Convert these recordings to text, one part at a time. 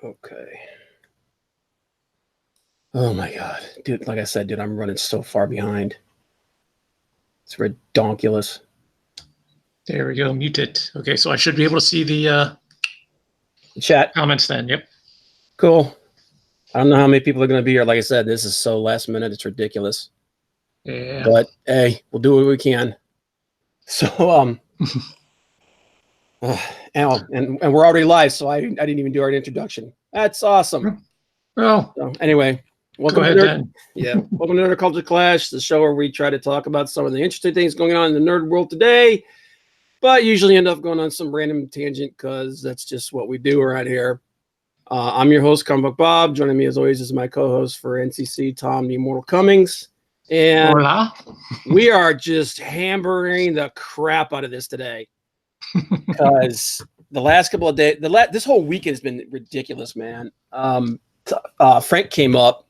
Okay. Oh my God, dude! Like I said, dude, I'm running so far behind. It's redonkulous. There we go. Mute it. Okay, so I should be able to see the Chat comments then. Yep. Cool. I don't know how many people are going to be here. Like I said, this is so last minute. It's ridiculous. Yeah. But hey, we'll do what we can. So and we're already live, so I didn't even do our introduction. That's awesome. Well, so anyway, welcome to Dan. Welcome to Culture Clash, the show where we try to talk about some of the interesting things going on in the nerd world today, but usually end up going on some random tangent because that's just what we do around here. I'm your host, Comic Book Bob. Joining me as always is my co-host for NCC, Tom the Immortal Cummings. And hola. We are just hammering the crap out of this today because the last couple of days, this whole weekend has been ridiculous, man. Frank came up,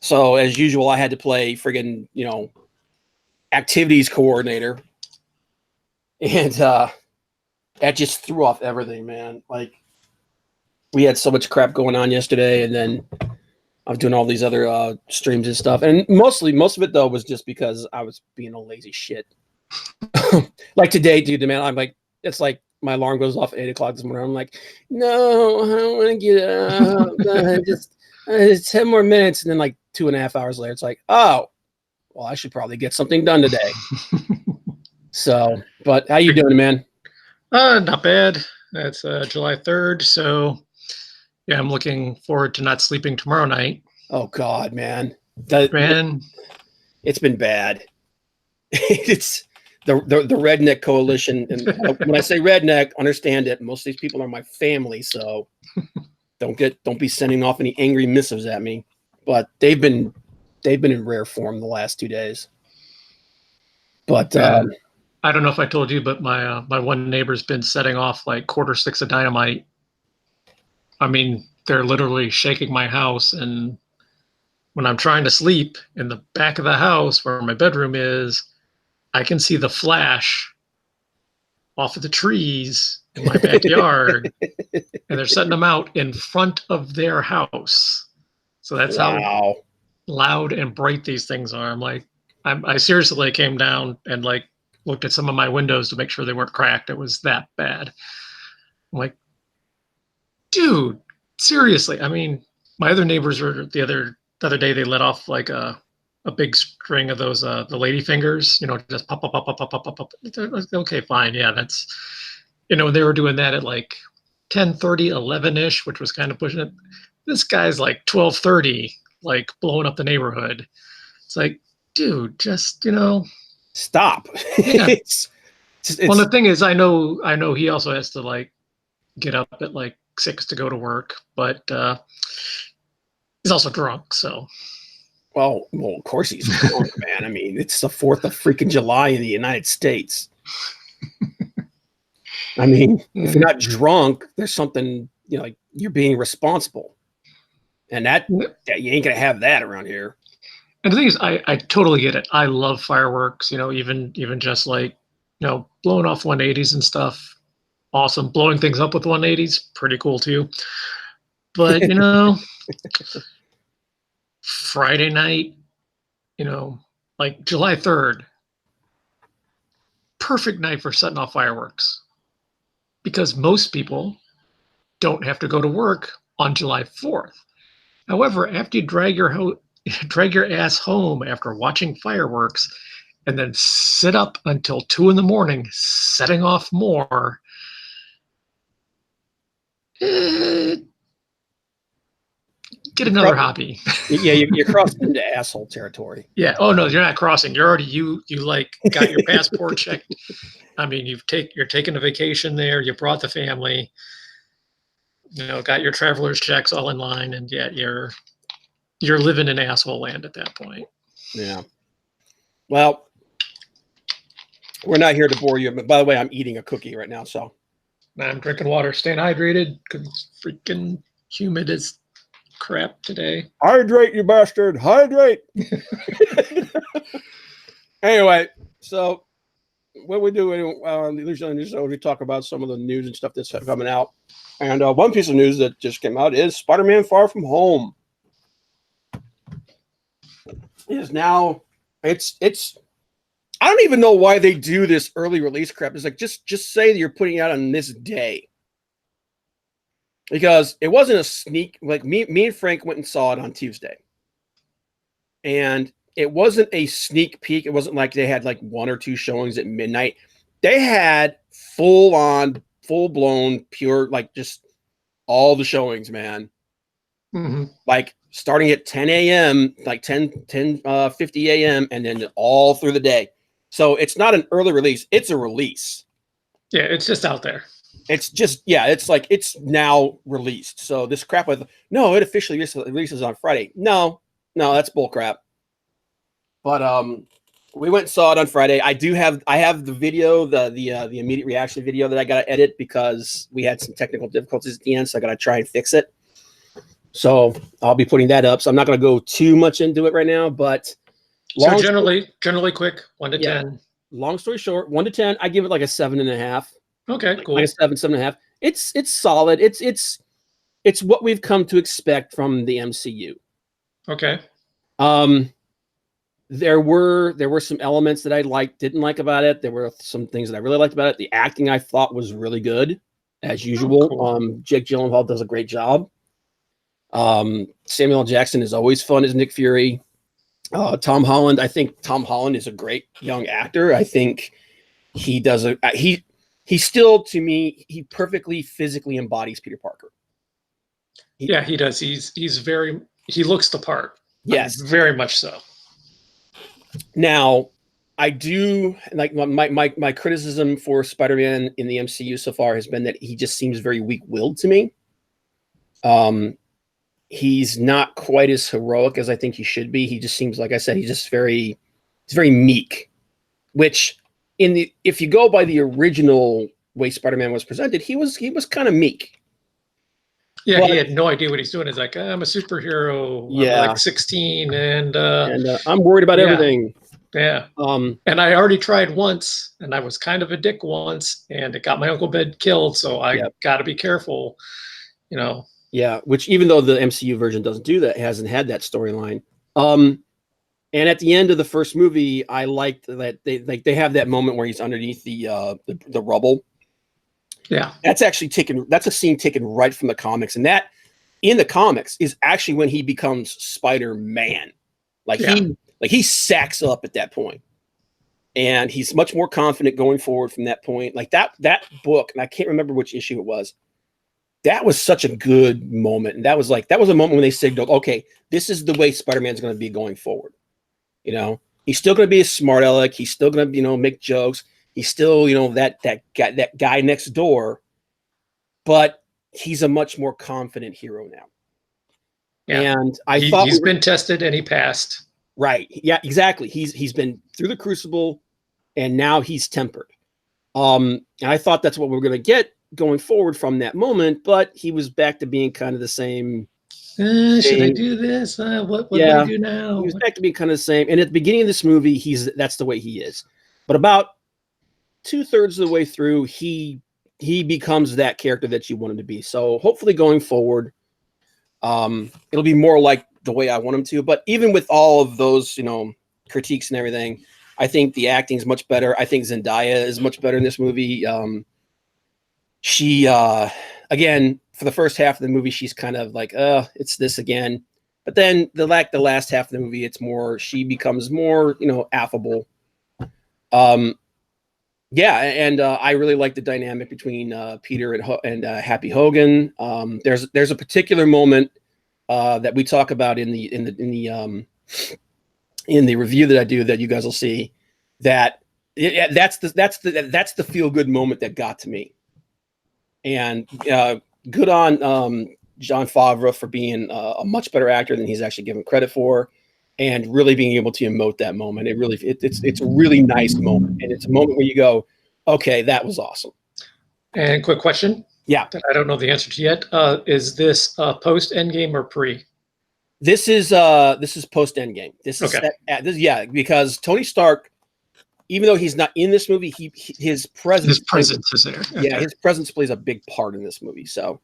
so as usual, I had to play friggin', activities coordinator, and that just threw off everything, man. Like, we had so much crap going on yesterday, and then I was doing all these other streams and stuff, and most of it though was just because I was being a lazy shit. Like today, dude, man, I'm like, it's like my alarm goes off at 8 o'clock this morning. I'm like, no, I don't want to get up. Just 10 more minutes, and then like 2.5 hours later, it's like, oh, well, I should probably get something done today. So, but how you doing, man? Not bad. That's July 3rd, so yeah, I'm looking forward to not sleeping tomorrow night. Oh God, man. It's been bad. It's the redneck coalition, and when I say redneck, understand it. Most of these people are my family, so don't be sending off any angry missives at me. But they've been in rare form the last 2 days. But I don't know if I told you, but my one neighbor's been setting off like quarter sticks of dynamite. I mean, they're literally shaking my house, and when I'm trying to sleep in the back of the house where my bedroom is, I can see the flash off of the trees in my backyard, and they're setting them out in front of their house. So that's how loud and bright these things are. I'm like, I seriously came down and like looked at some of my windows to make sure they weren't cracked. It was that bad. I'm like, dude, seriously. I mean, my other neighbors were the other day, they let off like a big string of those the lady fingers, just pop, pop, pop, pop, pop, pop, pop. Okay, fine. Yeah, that's, they were doing that at like 10:30, 11-ish, which was kind of pushing it. This guy's like 12:30, like blowing up the neighborhood. It's like, dude, just, stop. Yeah. Well, the thing is, I know he also has to like get up at like 6 to go to work, but he's also drunk, so. Well, of course he's drunk, man. I mean, it's the 4th of freaking July in the United States. I mean, if you're not drunk, there's something, like you're being responsible. And that you ain't gonna have that around here. And the thing is, I totally get it. I love fireworks, even just like, blowing off 180s and stuff. Awesome. Blowing things up with 180s, pretty cool too. But, Friday night, like July 3rd, perfect night for setting off fireworks because most people don't have to go to work on July 4th. However, after you drag your ass home after watching fireworks and then sit up until 2 a.m. setting off more, get another hobby. Yeah, you're crossing into asshole territory. Yeah. Oh no, you're not crossing. You're already you like got your passport checked. I mean, you're taking a vacation there. You brought the family. Got your traveler's checks all in line, and yeah, you're living in asshole land at that point. Yeah. Well, we're not here to bore you, but by the way, I'm eating a cookie right now, so. I'm drinking water, staying hydrated because it's freaking humid as crap today. Hydrate, you bastard! Hydrate. Anyway, so what we do usually on the show, we talk about some of the news and stuff that's coming out. And one piece of news that just came out is Spider-Man: Far From Home is now. It's. I don't even know why they do this early release crap. It's like just say that you're putting it out on this day, because it wasn't a sneak. Like me and Frank went and saw it on Tuesday, and it wasn't a sneak peek. It wasn't like they had like 1 or 2 showings at midnight. They had full blown, pure, like just all the showings, man. Mm-hmm. Like starting at 10 a.m., like 50 a.m., and then all through the day. So it's not an early release. It's a release. Yeah, it's just out there. It's just, yeah, it's like it's now released. So this crap with, no, it officially releases on Friday. No, that's bull crap. But we went and saw it on Friday. I have the video, the immediate reaction video that I got to edit because we had some technical difficulties at the end, so I got to try and fix it. So I'll be putting that up. So I'm not going to go too much into it right now, but so generally quick, 1 to 10. Long story short, 1 to 10, I give it like a 7.5. Okay, cool. Like a 7.5. It's solid. It's what we've come to expect from the MCU. Okay. There were some elements that I didn't like about it. There were some things that I really liked about it. The acting I thought was really good, as usual. Oh, cool. Jake Gyllenhaal does a great job. Samuel L. Jackson is always fun as Nick Fury. Tom Holland, I think Tom Holland is a great young actor. I think he does he still, to me, he perfectly physically embodies Peter Parker. Yeah, he does. He looks the part. Yes, very much so. Now, I do like my criticism for Spider-Man in the MCU so far has been that he just seems very weak-willed to me. He's not quite as heroic as I think he should be. He just seems, like I said, he's very meek. Which, if you go by the original way Spider-Man was presented, he was kind of meek. Yeah, but he had no idea what he's doing. He's like, I'm a superhero. Yeah, I'm like 16, and I'm worried about everything. Yeah. And I already tried once, and I was kind of a dick once, and it got my Uncle Ben killed. So I got to be careful, Yeah, which even though the MCU version doesn't do that, it hasn't had that storyline. And at the end of the first movie, I liked that they have that moment where he's underneath the rubble. Yeah, that's a scene taken right from the comics, and that in the comics is actually when he becomes Spider-Man. He sacks up at that point, and he's much more confident going forward from that point. Like that book, and I can't remember which issue it was. That was such a good moment, and that was a moment when they signaled, okay, this is the way Spider-Man's going to be going forward. He's still going to be a smart aleck. He's still going to make jokes. He's still that guy next door, but he's a much more confident hero now. Yeah. And I thought he's been tested and he passed. Right. Yeah, exactly. He's been through the crucible, and now he's tempered. And I thought that's what we were going to get going forward from that moment, but he was back to being kind of the same. Should I do this? What do I do now? He was back to being kind of the same. And at the beginning of this movie, that's the way he is. But about 2/3 of the way through, he becomes that character that you want him to be. So hopefully going forward, it'll be more like the way I want him to. But even with all of those, critiques and everything, I think the acting is much better. I think Zendaya is much better in this movie. She, again, for the first half of the movie, she's kind of like, it's this again. But then the last half of the movie, she becomes more, affable. Yeah, and I really like the dynamic between Peter and Happy Hogan. There's a particular moment that we talk about in the review that I do that you guys will see. That's the feel good moment that got to me. And good on Jon Favreau for being a much better actor than he's actually given credit for, and really being able to emote that moment. It's a really nice moment, and it's a moment where you go, okay, that was awesome. And quick question, that I don't know the answer to yet: is this post Endgame or pre? This is post Endgame. This is okay. Because Tony Stark even though he's not in this movie, his presence is there. Okay. Yeah, his presence plays a big part in this movie. So,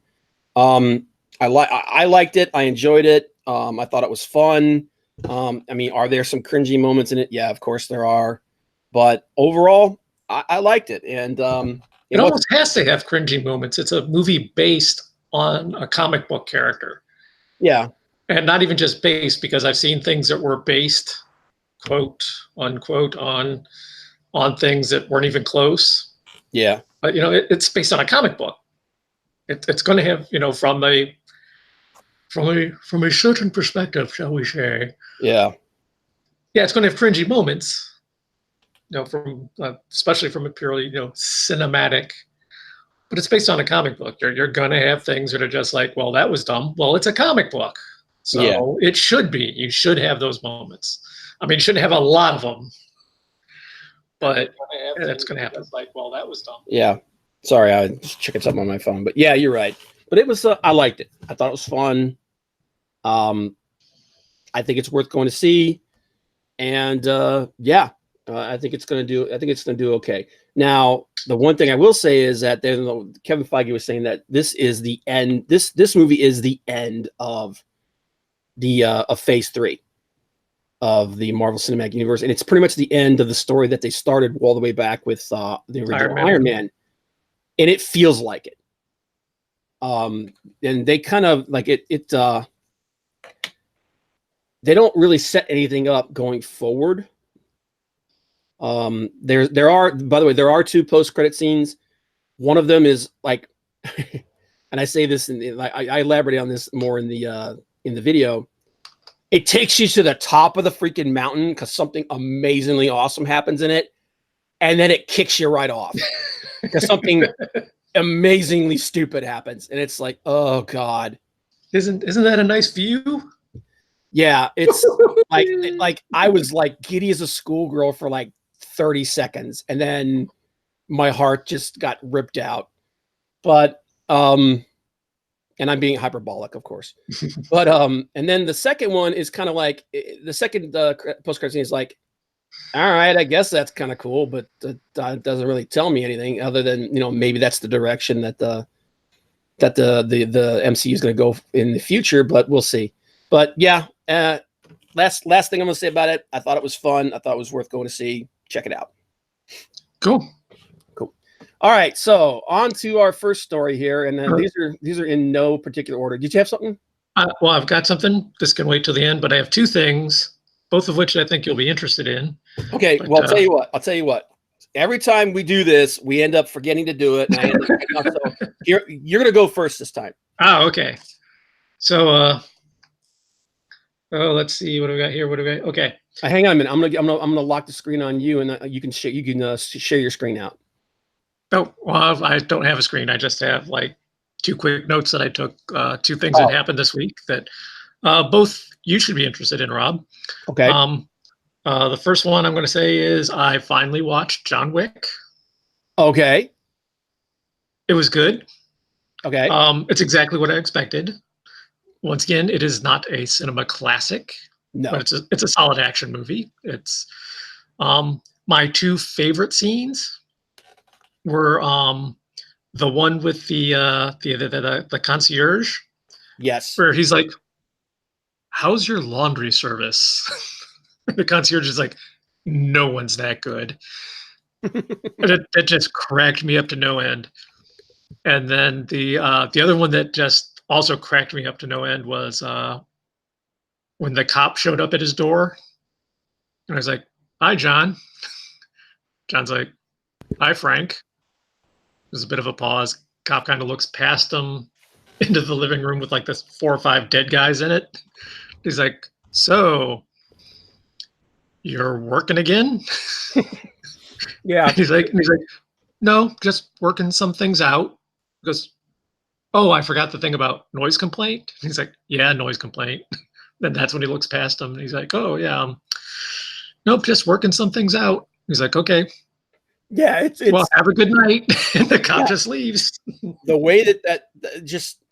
I liked it. I enjoyed it. I thought it was fun. I mean, are there some cringy moments in it? Yeah, of course there are. But overall, I liked it. And it almost has to have cringy moments. It's a movie based on a comic book character. Yeah. And not even just based, because I've seen things that were based, quote unquote, on things that weren't even close. Yeah. But it's based on a comic book. It's going to have, from a certain perspective, shall we say? Yeah. Yeah, it's going to have cringy moments. From especially from a purely cinematic, but it's based on a comic book. You're going to have things that are just like, well, that was dumb. Well, it's a comic book, so it should be. You should have those moments. I mean, you shouldn't have a lot of them, but it's going to happen. Like, well, that was dumb. Yeah. Sorry, I was checking something on my phone, but yeah, you're right. But it was. I liked it. I thought it was fun. I think it's worth going to see, and yeah. I think it's going to do okay. Now, the one thing I will say is that Kevin Feige was saying that this is the end. This movie is the end of the of Phase 3 of the Marvel Cinematic Universe, and it's pretty much the end of the story that they started all the way back with the original Iron Man, and it feels like it. And they kind of like it. They don't really set anything up going forward. There are, by the way, there are 2 post-credit scenes. One of them is like, and I say this, I elaborate on this more in the video. It takes you to the top of the freaking mountain because something amazingly awesome happens in it, and then it kicks you right off because something amazingly stupid happens, and it's like, oh god, isn't that a nice view? Yeah, it's like I was like giddy as a schoolgirl for like 30 seconds, and then my heart just got ripped out. But and I'm being hyperbolic, of course. But and then the second one is kind of like the second post-credit scene is like, all right, I guess that's kind of cool, but that doesn't really tell me anything other than maybe that's the direction that the MCU is going to go in the future, but we'll see. But yeah, last thing I'm going to say about it, I thought it was fun. I thought it was worth going to see. Check it out. Cool. All right, so on to our first story here, and these are in no particular order. Did you have something? Well, I've got something. This can wait till the end, but I have 2 things, both of which I think you'll be interested in. Okay, well, I'll tell you what. Every time we do this, we end up forgetting to do it. And so you're going to go first this time. Oh, okay. So, let's see what do we got here. Okay. Hang on a minute. I'm gonna lock the screen on you, and you can share your screen out. Oh, well, I don't have a screen. I just have like 2 quick notes that I took. 2 things that happened this week that both you should be interested in, Rob. Okay. The first one I'm going to say is I finally watched John Wick. Okay. It was good. Okay. It's exactly what I expected. Once again, it is not a cinema classic. No. But it's a solid action movie. It's my 2 favorite scenes were the one with the concierge. Yes. Where he's like, "How's your laundry service?" The concierge is like, "No one's that good." And it just cracked me up to no end. And then the other one that just also cracked me up to no end was when the cop showed up at his door, and I was like, "Hi, John." John's like, "Hi, Frank." There's a bit of a pause. Cop kind of looks past him into the living room with like this 4 or 5 dead guys in it. He's like, "So, you're working again?" Yeah. He's like, "No, just working some things out." He goes, "Oh, I forgot the thing about noise complaint." He's like, "Yeah, noise complaint." Then that's when he looks past him and he's like, "Oh yeah, nope, just working some things out." He's like, "Okay." Yeah, it's Well, have a good night. And the cop just leaves. The way that just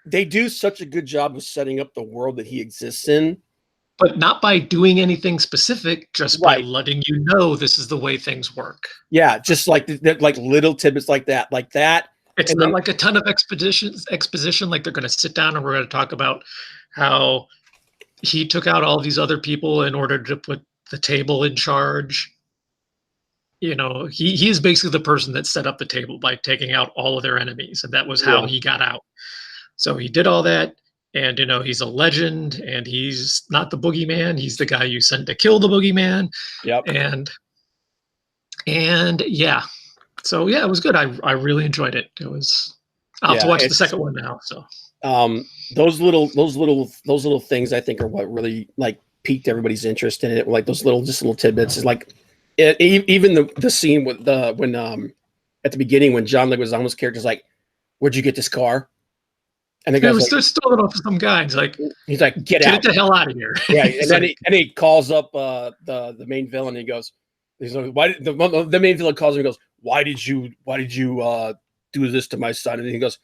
they do such a good job of setting up the world that he exists in. but not by doing anything specific, just by Right. letting you know this is the way things work. Yeah, just like like little tidbits like that, It's and not then like a ton of exposition, like they're going to sit down and we're going to talk about how he took out all these other people in order to put the table in charge. You know, he is basically the person that set up the table by taking out all of their enemies, and that was how yeah, he got out. So he did all that, and you know, he's a legend, and he's not the boogeyman. He's the guy you sent to kill the boogeyman, yep, and yeah. So yeah, it was good. I really enjoyed it. It was. I'll have to yeah. watch the It's second one now. So those little things I think are what really like piqued everybody's interest in it. Like those little tidbits is like even the scene with the when at the beginning when John Leguizamo's character's like, "Where'd you get this car?" And the it guy's was like, still stolen off of some guy. He's like, he's like, "Get get out." it the hell out of here. Yeah, and He's then like, he calls up the main villain. And he's like, "Why?" The main villain calls him and goes, "Why did you do this to my son?" And he goes,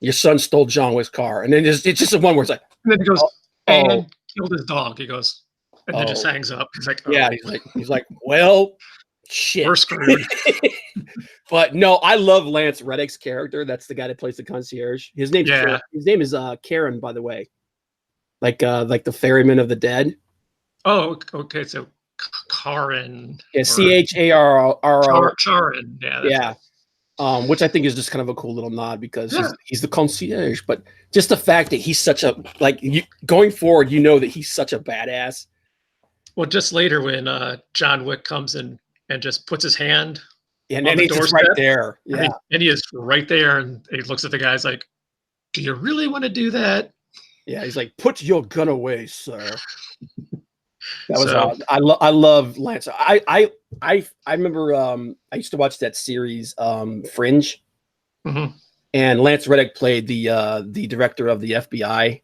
"Your son stole John Wick's car." And then it's just one where it's like, and then he goes, "Oh, oh, and killed his dog. He goes, and then just oh." hangs up. He's like, Yeah, oh, he's like, "Well, we're shit." screwed. But no, I love Lance Reddick's character. That's the guy that plays the concierge. Yeah. His name is Karen, by the way. Like the ferryman of the dead. Oh, okay. So Karin Yeah, or Charro. Charin. Yeah, that's Yeah. it. Which I think is just kind of a cool little nod because Yeah. he's the concierge, but just the fact that he's such a going forward, you know that he's such a badass. Well, just later when John Wick comes in and just puts his hand And on then the he's just right doorstep, there. Yeah, and he is right there, and he looks at the guys like, "Do you really want to do that?" yeah. He's like, "Put your gun away, sir." That was So I love Lance. I remember I used to watch that series Fringe, mhm. and Lance Reddick played the director of the FBI.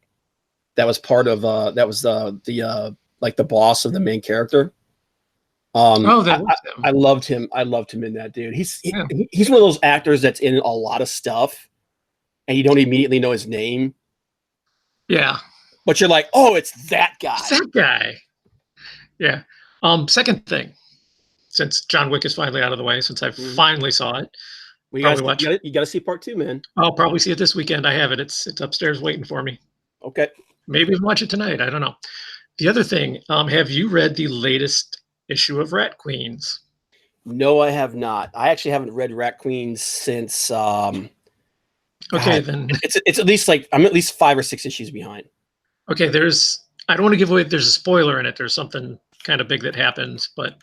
That was part of that was the like the boss of the main character. Oh, that was him. I loved him. I loved him in that, dude. Yeah. He's one of those actors that's in a lot of stuff, and you don't immediately know his name, Yeah. but you're like, oh, it's that guy. It's that guy. Yeah. Second thing, since John Wick is finally out of the way, since I finally saw it, Well, probably watch. you got to see part 2, man. I'll probably see it this weekend. I have it. It's upstairs waiting for me. Okay. Maybe even watch it tonight. I don't know. The other thing, have you read the latest issue of Rat Queens? No, I have not. I actually haven't read Rat Queens since. Okay, God, then. It's at least like I'm at least 5 or 6 issues behind. Okay, I don't want to give away. There's a spoiler in it. There's something kind of big that happens, but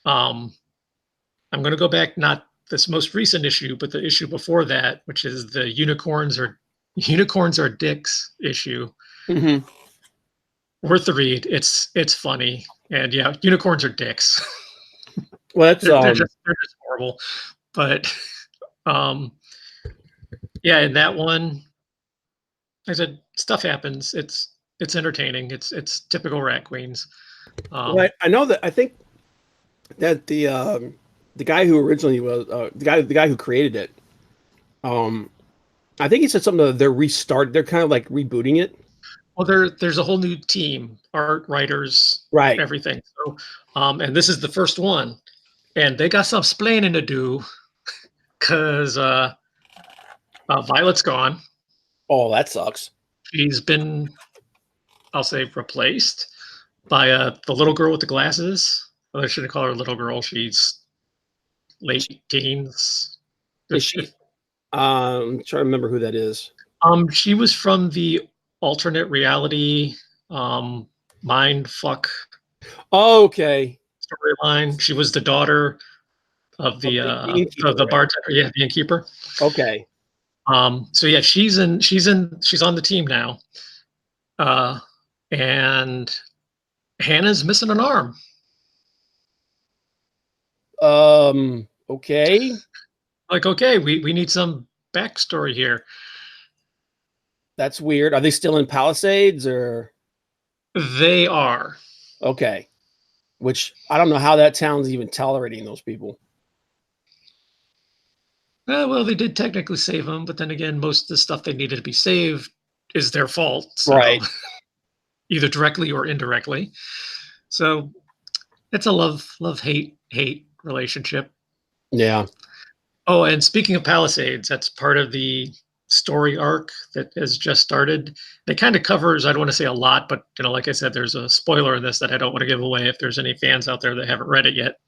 I'm going to go back, not this most recent issue, but the issue before that, which is the unicorns are dicks issue. Mm-hmm. Worth the read. It's funny, and yeah, unicorns are dicks. Well, that's they're just horrible. But yeah, in that one, like I said, stuff happens. It's entertaining. It's typical Rat Queens. well, I know that I think that the guy who originally was the guy who created it, I think he said something that they're kind of like rebooting it. Well, there's a whole new team, art, writers, Right. everything. So, and this is the first one, and they got some splaining to do because Violet's gone. Oh, that sucks. She's been, I'll say, replaced by the little girl with the glasses. Well, I shouldn't call her a little girl. She's late teens. Is she? I'm trying to remember who that is. She was from the alternate reality mind fuck Okay. storyline. She was the daughter of the bartender, yeah, the innkeeper. Okay. So yeah, she's on the team now. And Hannah's missing an arm. Okay. Like, okay, we need some backstory here. That's weird. Are they still in Palisades or? They are. Okay. Which I don't know how that town's even tolerating those people. Well, they did technically save them, but then again, most of the stuff they needed to be saved is their fault. So, Right. either directly or indirectly. So it's a hate relationship. Yeah. Oh, and speaking of Palisades, that's part of the story arc that has just started. It kind of covers, I don't want to say a lot, but like I said, there's a spoiler in this that I don't want to give away if there's any fans out there that haven't read it yet.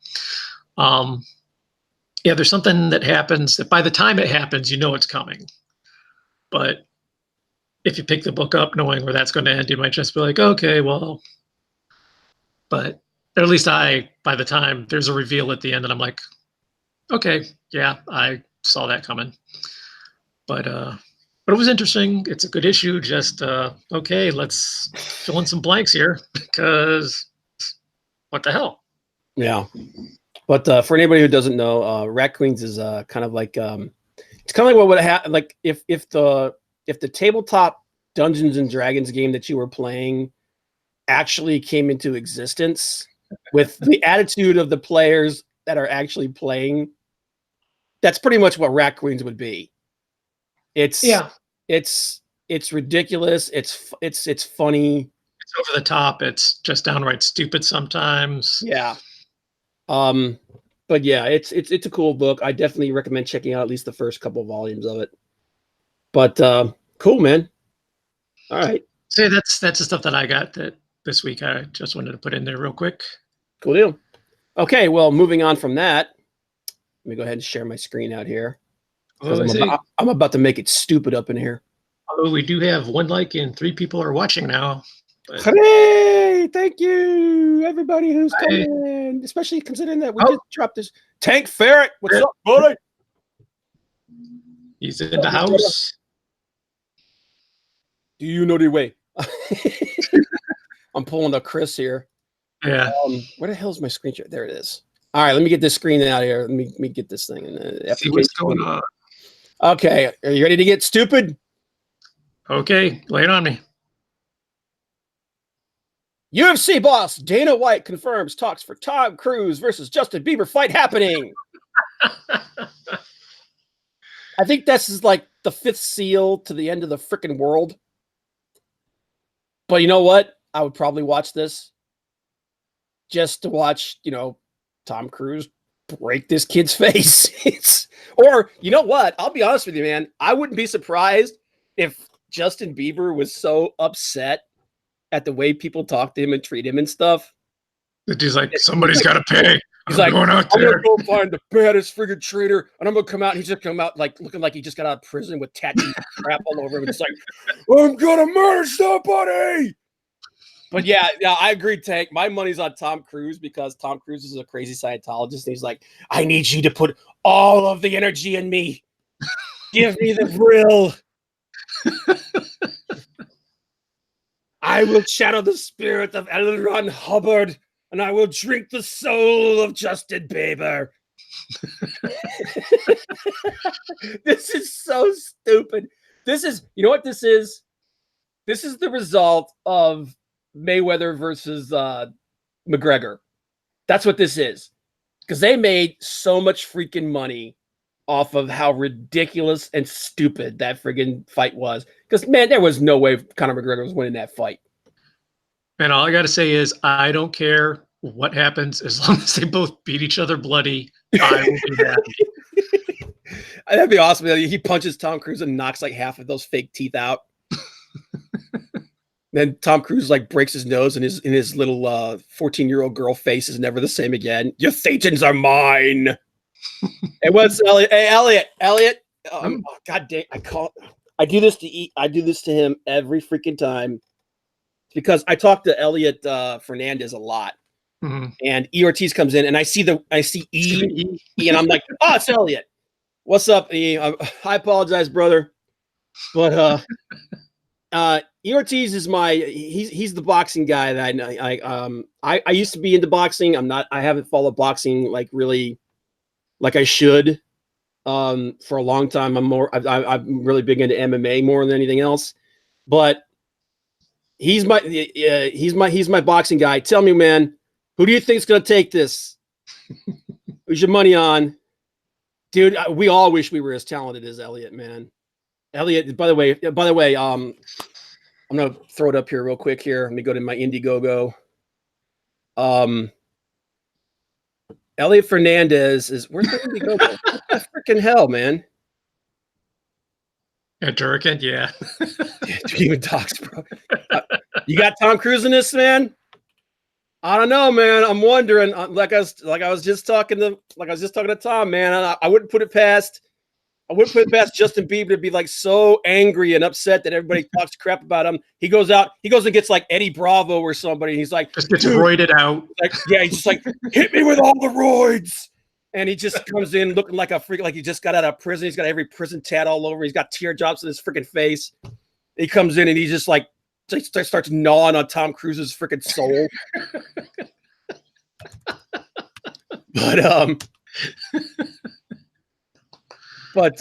Yeah, there's something that happens that by the time it happens, it's coming. But if you pick the book up knowing where that's going to end, you might just be like, okay, well, but at least by the time there's a reveal at the end, and I'm like, okay, yeah, I saw that coming. But it was interesting. It's a good issue. Just okay, let's fill in some blanks here because what the hell? Yeah. But for anybody who doesn't know, Rat Queens is kind of like it's kind of like what would happen like if the tabletop Dungeons and Dragons game that you were playing actually came into existence with the attitude of the players that are actually playing. That's pretty much what Rat Queens would be. It's ridiculous. It's funny. It's over the top. It's just downright stupid sometimes. Yeah. But yeah, it's a cool book. I definitely recommend checking out at least the first couple volumes of it. But cool, man. All right. So that's the stuff that I got that this week. I just wanted to put in there real quick. Cool deal. Okay, well, moving on from that, let me go ahead and share my screen out here. I'm about to make it stupid up in here. Although we do have 1 like and 3 people are watching now. But... Hooray! Thank you, everybody who's coming, especially considering that we just dropped this. Tank Ferret, what's up, buddy? He's in the house. Do you know the way? I'm pulling a Chris here. Yeah. Where the hell's my screen share? There it is. All right, let me get this screen out of here. Let me get this thing. See what's going on. Okay, are you ready to get stupid? Okay, lay it on me. UFC boss Dana White confirms talks for Tom Cruise versus Justin Bieber fight happening. I think this is like the 5th seal to the end of the freaking world. But you know what? I would probably watch this just to watch, Tom Cruise break this kid's face. Or, you know what? I'll be honest with you, man. I wouldn't be surprised if Justin Bieber was so upset at the way people talk to him and treat him and stuff. He's like, somebody's got to pay. He's like, going out I'm there. going to go find the baddest friggin' traitor, and I'm going to come out, and he's just come out like looking like he just got out of prison with tattoo crap all over him. It's like, I'm going to murder somebody. But yeah, I agree, Tank. My money's on Tom Cruise because Tom Cruise is a crazy Scientologist, and he's like, I need you to put all of the energy in me. Give me the thrill. I will channel the spirit of L. Ron Hubbard, and I will drink the soul of Justin Bieber. This is so stupid. This is, you know what this is? This is the result of Mayweather versus McGregor. That's what this is. Because they made so much freaking money off of how ridiculous and stupid that friggin' fight was. Because, man, there was no way Conor McGregor was winning that fight. And all I got to say is I don't care what happens as long as they both beat each other bloody. I will be happy. That'd be awesome. He punches Tom Cruise and knocks like half of those fake teeth out. Then Tom Cruise like breaks his nose, and his little 14-year-old girl face is never the same again. Your Thetans are mine. Hey, what's Elliot? Hey, Elliot. Oh, God dang! I do this to him every freaking time because I talk to Elliot Fernandez a lot, and E Ortiz comes in, and I see E, and I'm like, oh, it's Elliot. What's up, E? I apologize, brother, but E Ortiz is he's the boxing guy that I know. I used to be into boxing. I haven't followed boxing like really like I should for a long time. I'm really big into MMA more than anything else. But he's my boxing guy. Tell me, man, who do you think's gonna take this? Who's your money on? Dude, we all wish we were as talented as Elliot, man. Elliot, by the way, I'm gonna throw it up here real quick here. Let me go to my Indiegogo. Elliot Fernandez is where's my Indiegogo? What the freaking hell, man? Durkin, yeah. Dude, even talks, bro. You got Tom Cruise in this, man? I don't know, man. I'm wondering. Like I was just talking to Tom, man. I wouldn't put it past. I wouldn't put it past Justin Bieber to be like so angry and upset that everybody talks crap about him. He goes and gets like Eddie Bravo or somebody. And he's like, just gets roided out. Like, yeah, he's just like, hit me with all the roids. And he just comes in looking like a freak, like he just got out of prison. He's got every prison tat all over. He's got teardrops in his freaking face. He comes in and he just like starts gnawing on Tom Cruise's freaking soul. But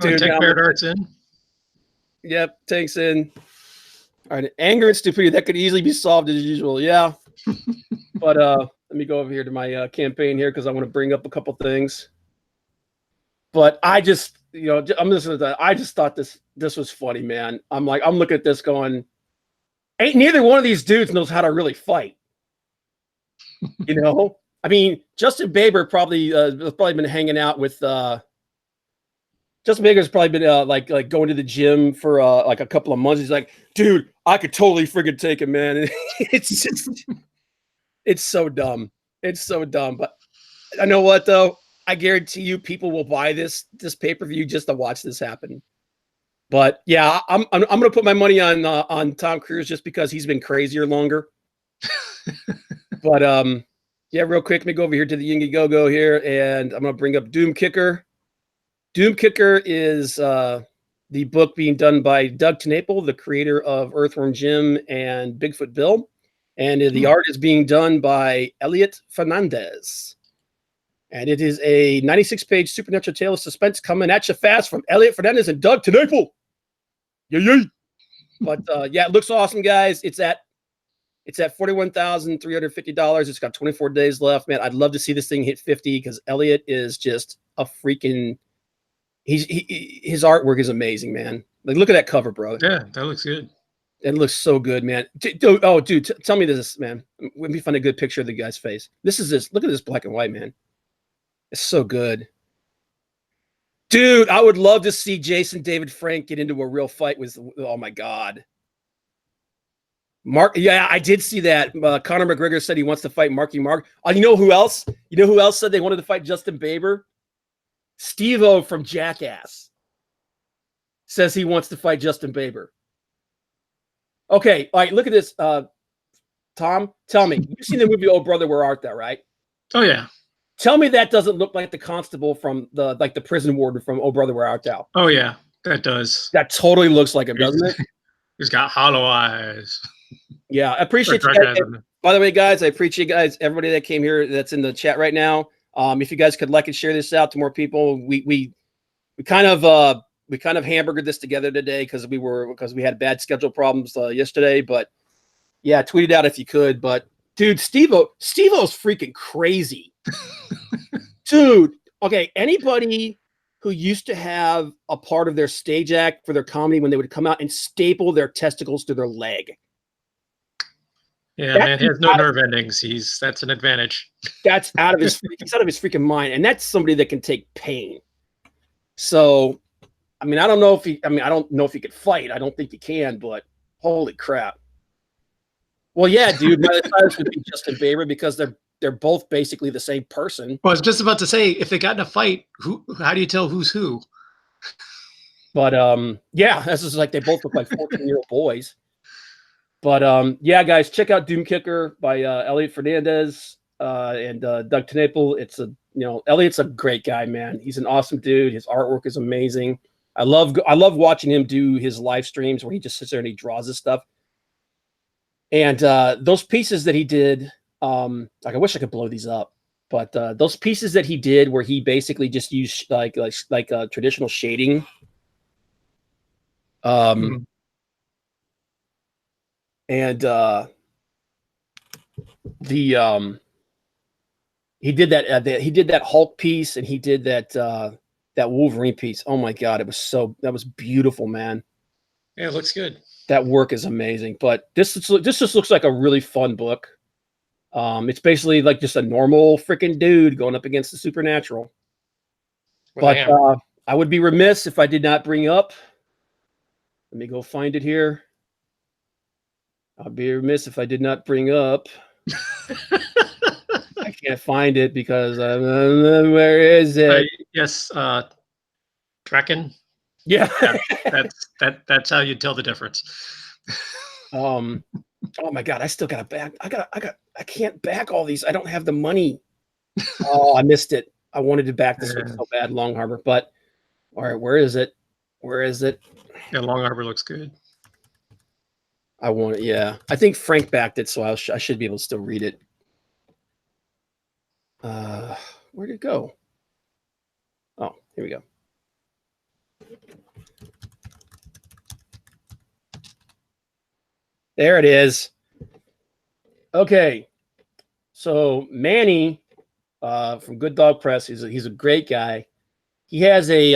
dude, take Bear Darts in. Yep, tanks in. All right, anger and stupidity that could easily be solved as usual. Yeah, but let me go over here to my campaign here because I want to bring up a couple things. But I just, I just thought this was funny, man. I'm looking at this going, ain't neither one of these dudes knows how to really fight. I mean, Justin Bieber probably been hanging out with. Justin Bieber's probably been like going to the gym for like a couple of months. He's like, dude, I could totally friggin' take him, man. And it's just, it's so dumb. It's so dumb. But I know what though. I guarantee you, people will buy this pay-per-view just to watch this happen. But yeah, I'm gonna put my money on Tom Cruise just because he's been crazier longer. But yeah, real quick, let me go over here to the Indiegogo here, and I'm gonna bring up Doom Kicker. Doom Kicker is the book being done by Doug TenNapel, the creator of Earthworm Jim and Bigfoot Bill. And the art is being done by Elliot Fernandez. And it is a 96-page supernatural tale of suspense coming at you fast from Elliot Fernandez and Doug TenNapel. Yay. But yeah, it looks awesome, guys. It's at $41,350. It's got 24 days left, man. I'd love to see this thing hit 50 because Elliot is just a freaking. His artwork is amazing, man. Like, look at that cover, bro. Yeah, that looks good. It looks so good, man. Dude, tell me this, man. Let me find a good picture of the guy's face. Look at this black and white, man. It's so good. Dude, I would love to see Jason David Frank get into a real fight with, oh my God. Mark, yeah, I did see that. Conor McGregor said he wants to fight Marky Mark. You know who else? You know who else said they wanted to fight Justin Bieber? Steve-O from Jackass says he wants to fight Justin Bieber. Okay, all right, look at this. Tom, tell me. You've seen the movie Oh Brother, Where Art Thou, right? Oh, yeah. Tell me that doesn't look like the constable from the prison warden from Oh Brother, Where Art Thou. Oh, yeah, that does. That totally looks like him, doesn't it? He's got hollow eyes. Yeah, I appreciate you guys. By the way, guys, I appreciate you guys, everybody that came here that's in the chat right now. If you guys could like and share this out to more people, we kind of hamburgered this together today because we had bad schedule problems yesterday. But yeah, tweet it out if you could. But dude, Steve-O's freaking crazy, dude. Okay, anybody who used to have a part of their stage act for their comedy when they would come out and staple their testicles to their leg. Yeah, man, he has no nerve endings. That's an advantage. That's he's out of his freaking mind, and that's somebody that can take pain. So, I mean, I don't know if he could fight. I don't think he can, but holy crap. Well, yeah, dude, my deciders would be Justin Bieber because they're both basically the same person. Well, I was just about to say, if they got in a fight, how do you tell who's who? But yeah, this is like they both look like 14-year-old boys. But yeah, guys, check out Doom Kicker by Elliot Fernandez and Doug TenNapel. Elliot's a great guy, man. He's an awesome dude. His artwork is amazing. I love watching him do his live streams where he just sits there and he draws his stuff. And those pieces that he did, like I wish I could blow these up, but those pieces that he did where he basically just used like traditional shading. And he did that Hulk piece, and he did that Wolverine piece. Oh my God, that was beautiful, man. Yeah, it looks good. That work is amazing. But this just looks like a really fun book. It's basically like just a normal freaking dude going up against the supernatural. But I would be remiss if I did not bring up. Let me go find it here. I'd be remiss if I did not bring up. I can't find it because where is it? Yes, Draken. Yeah, that's how you tell the difference. Oh my god, I still got to back. I can't back all these. I don't have the money. Oh, I missed it. I wanted to back this one so bad, Long Harbor. But all right, where is it? Where is it? Yeah, Long Harbor looks good. I want it. Yeah, I think Frank backed it, so I should be able to still read it. Where'd it go? Oh, here we go. There it is. Okay, so Manny from Good Dog Press, he's a great guy. He has a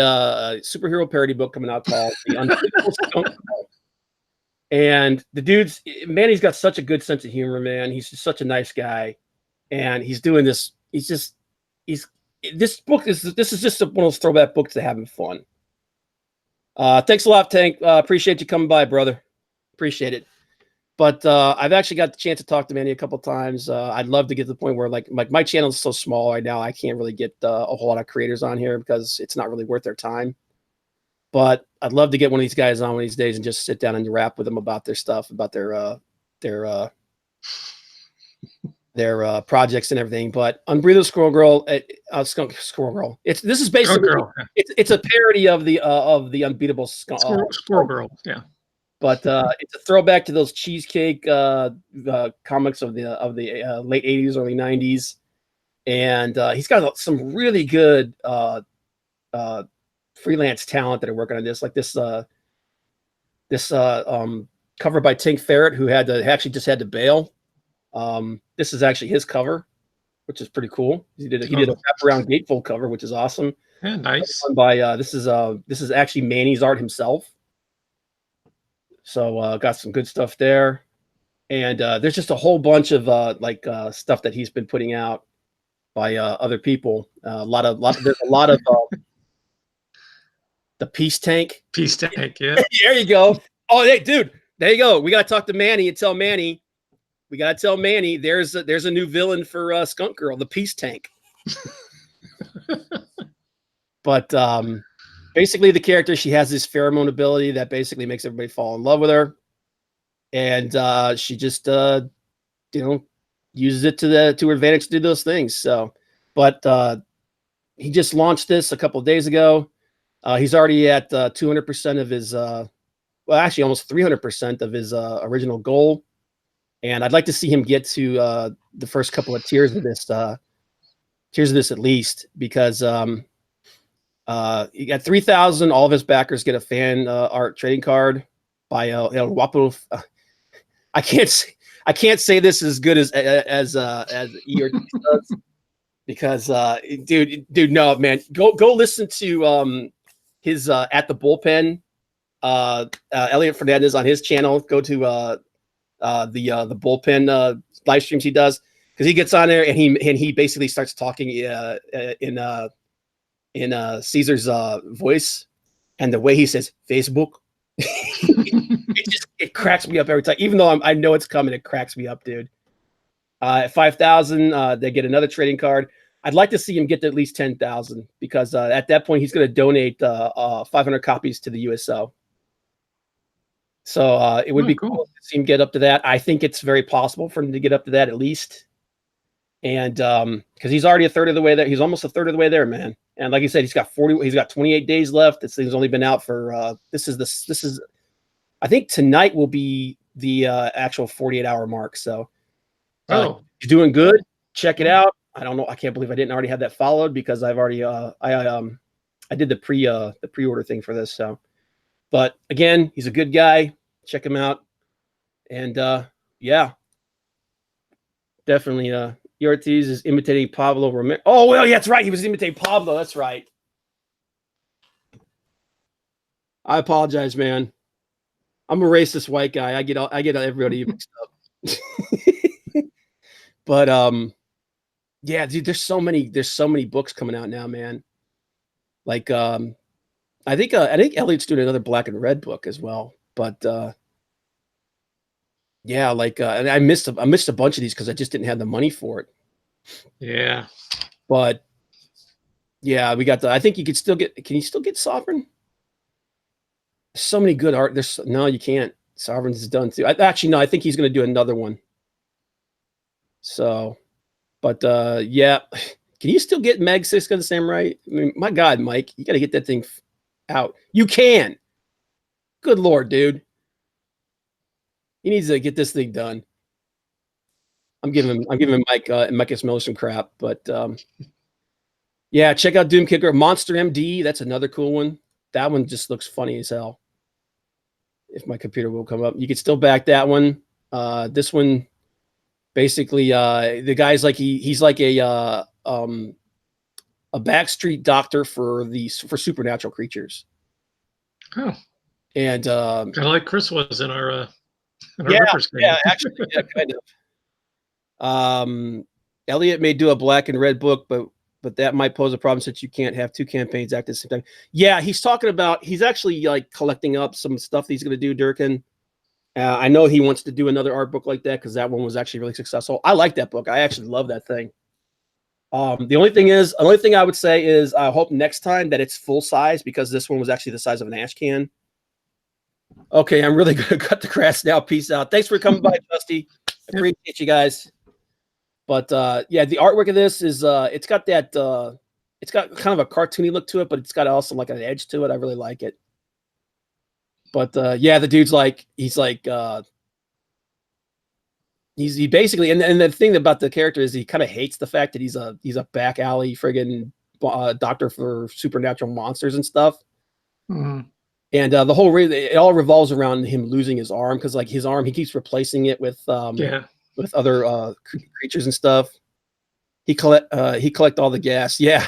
superhero parody book coming out called The Unbreakable Skunk Girl. And the dude's Manny's got such a good sense of humor, man. He's just such a nice guy, and he's doing this. This book is just one of those throwback books to having fun. Thanks a lot, Tank. Appreciate you coming by, brother. Appreciate it. But I've actually got the chance to talk to Manny a couple times. I'd love to get to the point where like my channel is so small right now, I can't really get a whole lot of creators on here because it's not really worth their time. But I'd love to get one of these guys on one of these days and just sit down and rap with them about their stuff, about their projects and everything. But Unbreathable Squirrel Girl, Skunk Squirrel Girl. This is basically it's a parody of the Unbeatable Squirrel Girl. Yeah. But it's a throwback to those cheesecake comics of the late 80s, early 90s. And he's got some really good freelance talent that are working on this. Like this cover by Tink Ferret, who actually just had to bail. This is actually his cover, which is pretty cool. He did a wraparound gatefold cover, which is awesome. Yeah, nice. By this is actually Manny's art himself. So got some good stuff there, and there's just a whole bunch of stuff that he's been putting out by other people. There's a lot of the Peace Tank. Peace Tank, yeah. There you go. Oh, hey, dude, there you go. We gotta talk to Manny and tell Manny. We gotta tell Manny there's a new villain for Skunk Girl, the Peace Tank. But basically, the character, she has this pheromone ability that basically makes everybody fall in love with her, and she just uses it to her advantage to do those things. So, but he just launched this a couple of days ago. He's already at 200% of his, well, actually almost 300% of his original goal, and I'd like to see him get to the first couple of tiers of this at least, because he got 3,000. All of his backers get a fan art trading card by Wapo. I can't say this as good as ERT does, because dude, no, man, go listen to his At the Bullpen. Elliot Fernandez on his channel. Go to the Bullpen live streams he does, because he gets on there and he basically starts talking in Caesar's voice, and the way he says Facebook, it cracks me up every time. Even though I know it's coming, it cracks me up, dude. At 5,000, they get another trading card. I'd like to see him get to at least 10,000, because at that point he's going to donate 500 copies to the USO. So it would be cool to see him get up to that. I think it's very possible for him to get up to that at least. And because he's already a third of the way there, he's almost a third of the way there, man. And like you said, he's got 28 days left. This thing's only been out for this is I think tonight will be the actual 48-hour mark. So he's doing good. Check it out. I don't know. I can't believe I didn't already have that followed, because I've already I did the pre-order thing for this. So, but again, he's a good guy. Check him out. And yeah, definitely Ortiz is imitating Pablo Ramirez. Oh, well, yeah, that's right. He was imitating Pablo. That's right. I apologize, man. I'm a racist white guy. I get everybody mixed up. But yeah, dude, there's so many books coming out now, man. Like I think Elliot's doing another black and red book as well. But yeah, like and I missed a bunch of these because I just didn't have the money for it. Yeah. But yeah, we got I think you could still get. Can you still get Sovereign? There's so many good art. No, you can't. Sovereign's is done too. Actually, no, I think he's going to do another one. So, but yeah, can you still get Meg Siska the Samurai? I mean, my God, Mike, you got to get that thing out. You can. Good Lord, dude. He needs to get this thing done. I'm giving Mike Miller some crap, but yeah, check out Doom Kicker, Monster MD. That's another cool one. That one just looks funny as hell. If my computer will come up, you can still back that one. This one, basically, the guy's like he's like a backstreet doctor for supernatural creatures. Oh. And kind of like Chris was in our yeah, Rippers game. Yeah, actually, yeah, kind of. Elliot may do a black and red book, but that might pose a problem since you can't have two campaigns act at the same time. Yeah, he's talking about he's actually like collecting up some stuff that he's going to do, Durkin. I know he wants to do another art book like that because that one was actually really successful. I like that book. I actually love that thing. The only thing I would say is I hope next time that it's full size because this one was actually the size of an ash can. Okay, I'm really going to cut the grass now. Peace out. Thanks for coming by, Dusty. Appreciate you guys. But yeah, the artwork of this is it's got that it's got kind of a cartoony look to it, but it's got also like an edge to it. I really like it. But yeah, the dude's like he's basically and the thing about the character is he kind of hates the fact that he's a back alley friggin' doctor for supernatural monsters and stuff. Mm-hmm. And the whole it all revolves around him losing his arm because like his arm he keeps replacing it with other creatures and stuff. He collect all the gas. Yeah.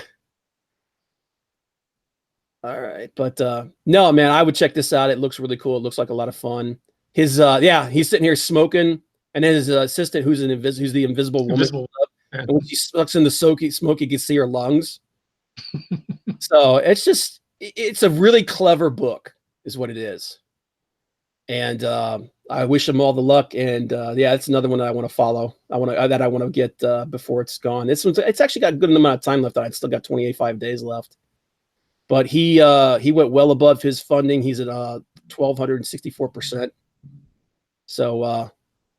All right, but no, man, I would check this out. It looks really cool. It looks like a lot of fun. His he's sitting here smoking, and then his assistant, who's the invisible woman, Yeah. and when she sucks in the smoke, you can see her lungs. So it's a really clever book, is what it is. And I wish him all the luck. And yeah, it's another one that I want to follow. I want to get before it's gone. It's actually got a good amount of time left. I've still got 5 days left. But he went well above his funding. He's at 1,264%. So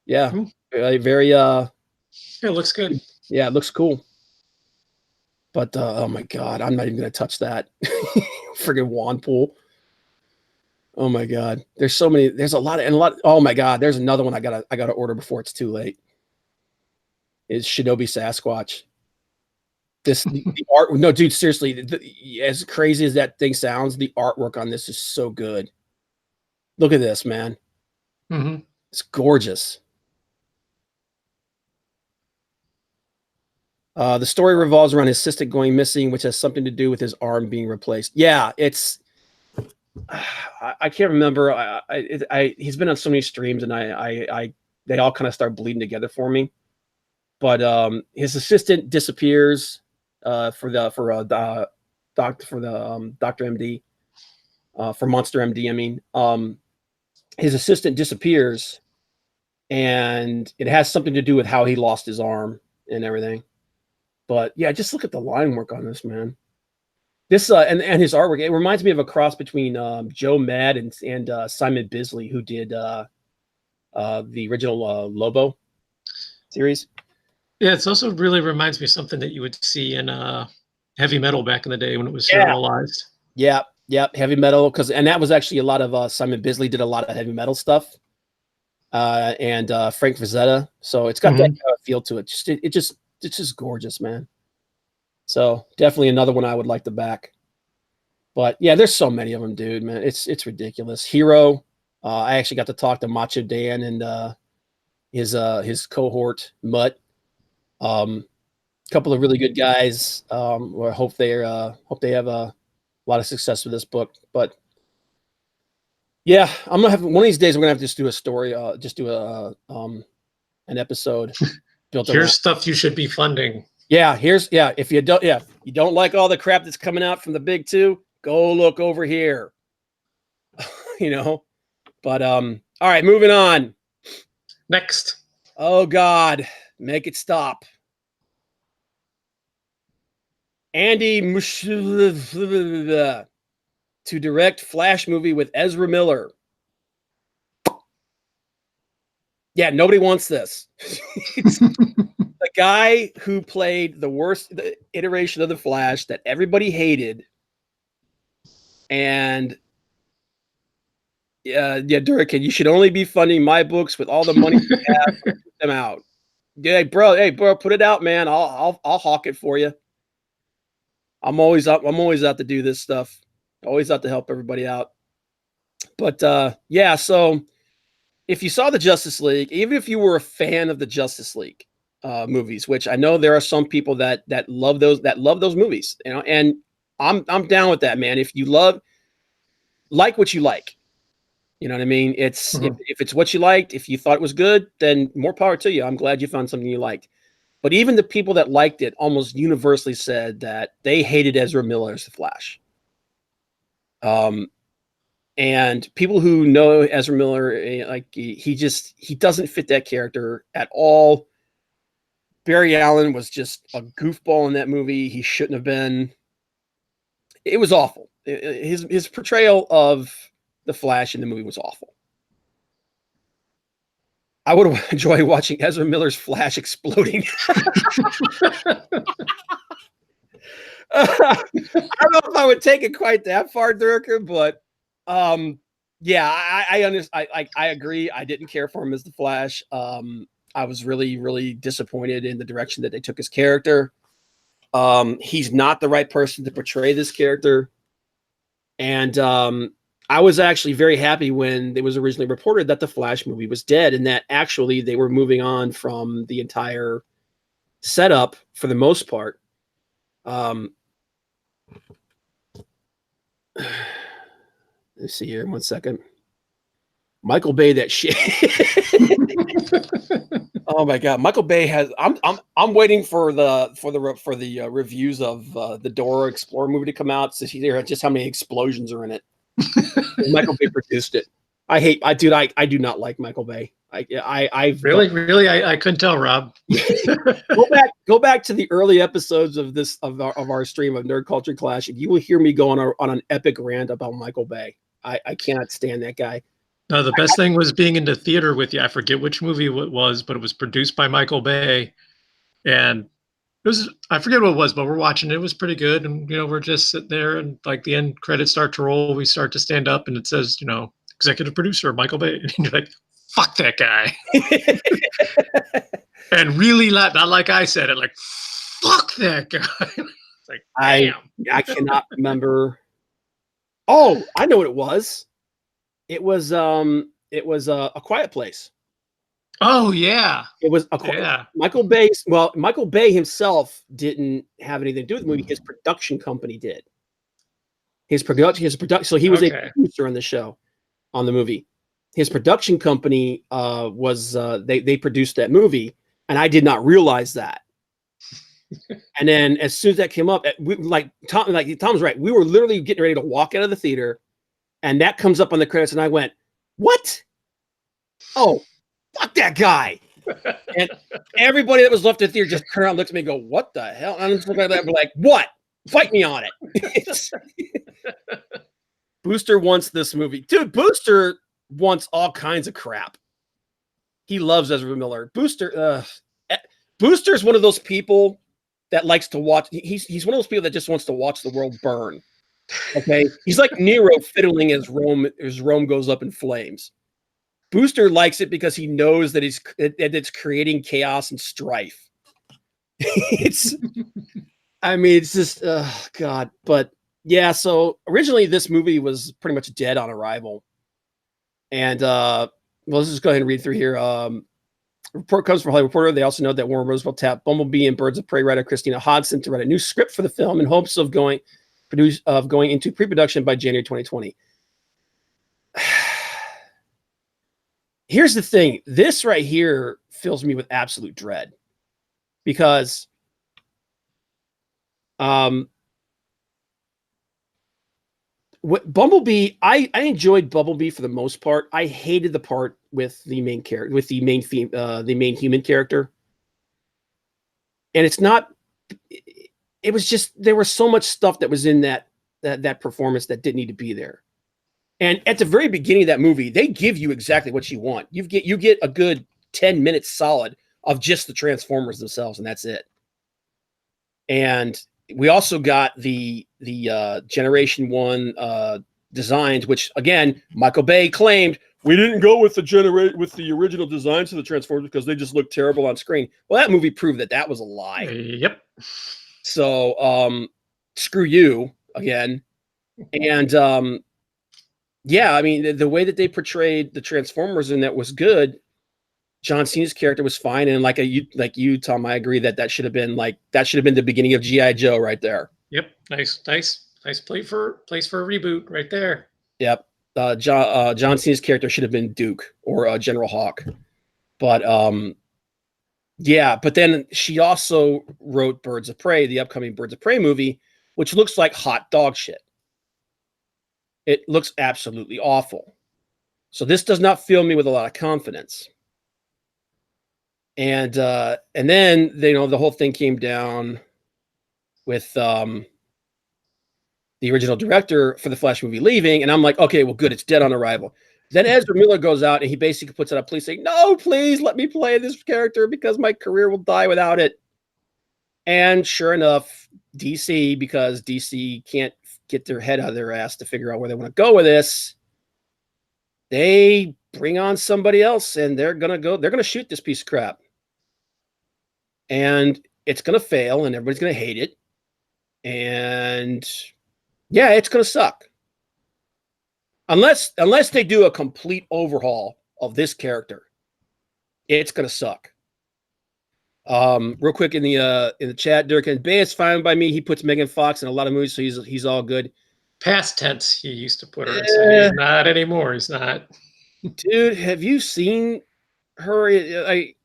yeah, very it looks good. Yeah, it looks cool. But oh my God, I'm not even gonna touch that. Friggin' wand pool. Oh my God, there's a lot. Oh my God, there's another one I gotta order before it's too late. Is Shinobi Sasquatch. The art, no, dude, seriously, as crazy as that thing sounds, the artwork on this is so good. Look at this, man. Mm-hmm. It's gorgeous. The story revolves around his assistant going missing, which has something to do with his arm being replaced. Yeah, it's. I can't remember. He's been on so many streams, and they all kind of start bleeding together for me. But his assistant disappears for Doctor MD, for Monster MD. I mean, his assistant disappears, and it has something to do with how he lost his arm and everything. But yeah, just look at the line work on this, man. This and his artwork, it reminds me of a cross between Joe Mad and Simon Bisley, who did the original Lobo series. Yeah, it's also really reminds me of something that you would see in heavy metal back in the day when it was serialized. Yeah, heavy metal, and that was actually a lot of Simon Bisley did a lot of heavy metal stuff, and Frank Frazetta. So it's got that kind of feel to it. It's just gorgeous, man. So definitely another one I would like to back. But yeah, there's so many of them, dude, man. It's ridiculous. Hero. I actually got to talk to Macho Dan and his cohort Mutt. Couple of really good guys. I hope they have a lot of success with this book. But Yeah, I'm gonna have one of these days. We're gonna have to just do a story. Just do an episode built around. Here's stuff you should be funding. Yeah, if you don't like all the crap that's coming out from the big two, go look over here. But all right, moving on. Next. Oh God, make it stop. Andy Mush to direct Flash movie with Ezra Miller. Yeah, nobody wants this. The guy who played the worst iteration of the Flash that everybody hated, and Durkin, you should only be funding my books with all the money you have. Put them out. Hey, bro, put it out, man. I'll hawk it for you. I'm always out to do this stuff. Always out to help everybody out. But so if you saw the Justice League, even if you were a fan of the Justice League movies, which I know there are some people that love those movies, and I'm down with that, man. If you like what you like, you know what I mean? It's if it's what you liked, if you thought it was good, then more power to you. I'm glad you found something you liked. But even the people that liked it almost universally said that they hated Ezra Miller as the Flash. And people who know Ezra Miller, like he doesn't fit that character at all. Barry Allen was just a goofball in that movie. He shouldn't have been. It was awful. His portrayal of the Flash in the movie was awful. I would have enjoyed watching Ezra Miller's Flash exploding. I don't know if I would take it quite that far, Durker, but I understand. I agree. I didn't care for him as the Flash. I was really, really disappointed in the direction that they took his character. He's not the right person to portray this character. And I was actually very happy when it was originally reported that the Flash movie was dead and that actually they were moving on from the entire setup for the most part. Let's see here. 1 second. Michael Bay, that shit. Oh my God, Michael Bay has. I'm waiting for the reviews of the Dora Explorer movie to come out to see just how many explosions are in it. Michael Bay produced it. I do not like Michael Bay. I couldn't tell, Rob. Go back to the early episodes of our stream of Nerd Culture Clash, and you will hear me go on an epic rant about Michael Bay. I cannot stand that guy. No, the best thing was being in the theater with you. I forget which movie it was, but it was produced by Michael Bay, and I forget what it was, but we're watching it. It was pretty good, and we're just sitting there, and like the end credits start to roll, we start to stand up, and it says, executive producer Michael Bay, and you're like, fuck that guy. And really not like I said it, like, fuck that guy. It's like, damn. I cannot remember. Oh, I know what it was. It was A Quiet Place. Oh yeah. It was Michael Bay. Well, Michael Bay himself didn't have anything to do with the movie. His production company did. His production. So he was a producer on the show, on the movie. His production company was they produced that movie, and I did not realize that. And then as soon as that came up, Tom's right. We were literally getting ready to walk out of the theater, and that comes up on the credits, and I went, "What? Oh, fuck that guy!" And everybody that was left in the theater just turned around and looked at me and go, "What the hell?" And I'm just looking at that and be like, "What? Fight me on it." Booster wants this movie. Dude, Booster wants all kinds of crap. He loves Ezra Miller. Booster's one of those people that likes to watch. He's one of those people that just wants to watch the world burn. Okay, he's like Nero fiddling as Rome goes up in flames. Booster likes it because he knows that it's creating chaos and strife. It's just God. But yeah, so originally this movie was pretty much dead on arrival. And let's just go ahead and read through here. Report comes from Hollywood Reporter. They also know that Warren Roosevelt tapped Bumblebee and Birds of Prey writer Christina Hodson to write a new script for the film in hopes of going into pre-production by January 2020. here's the thing. This right here fills me with absolute dread because what Bumblebee, I enjoyed Bumblebee for the most part. I hated the part with the main character, with the main human character. And it's not, it was just, there was so much stuff that was in that performance that didn't need to be there. And at the very beginning of that movie, they give you exactly what you want. You get a good 10 minutes solid of just the Transformers themselves, and that's it. And we also got the Generation 1 designs, which again, Michael Bay claimed we didn't go with the original designs of the Transformers because they just looked terrible on screen. Well, that movie proved that was a lie. Yep. So screw you again. And yeah, I mean the way that they portrayed the Transformers in that was good. John Cena's character was fine, and like you, Tom, I agree that should have been the beginning of G.I. Joe right there. Yep, nice place for a reboot right there. Yep, John Cena's character should have been Duke or General Hawk, but yeah. But then she also wrote Birds of Prey, the upcoming Birds of Prey movie, which looks like hot dog shit. It looks absolutely awful. So this does not fill me with a lot of confidence. And then the whole thing came down with the original director for the Flash movie leaving, and I'm like, okay, well, good, it's dead on arrival. Then Ezra Miller goes out and he basically puts out a plea saying, no, please let me play this character because my career will die without it. And sure enough, DC, because DC can't get their head out of their ass to figure out where they want to go with this, they bring on somebody else, and they're gonna shoot this piece of crap. And it's going to fail, and everybody's going to hate it. And yeah, it's going to suck. Unless they do a complete overhaul of this character, it's going to suck. Real quick in the chat, Durkin Bay is fine by me. He puts Megan Fox in a lot of movies, so he's all good. Past tense, he used to put her in. So he's not anymore. He's not. Dude, have you seen her?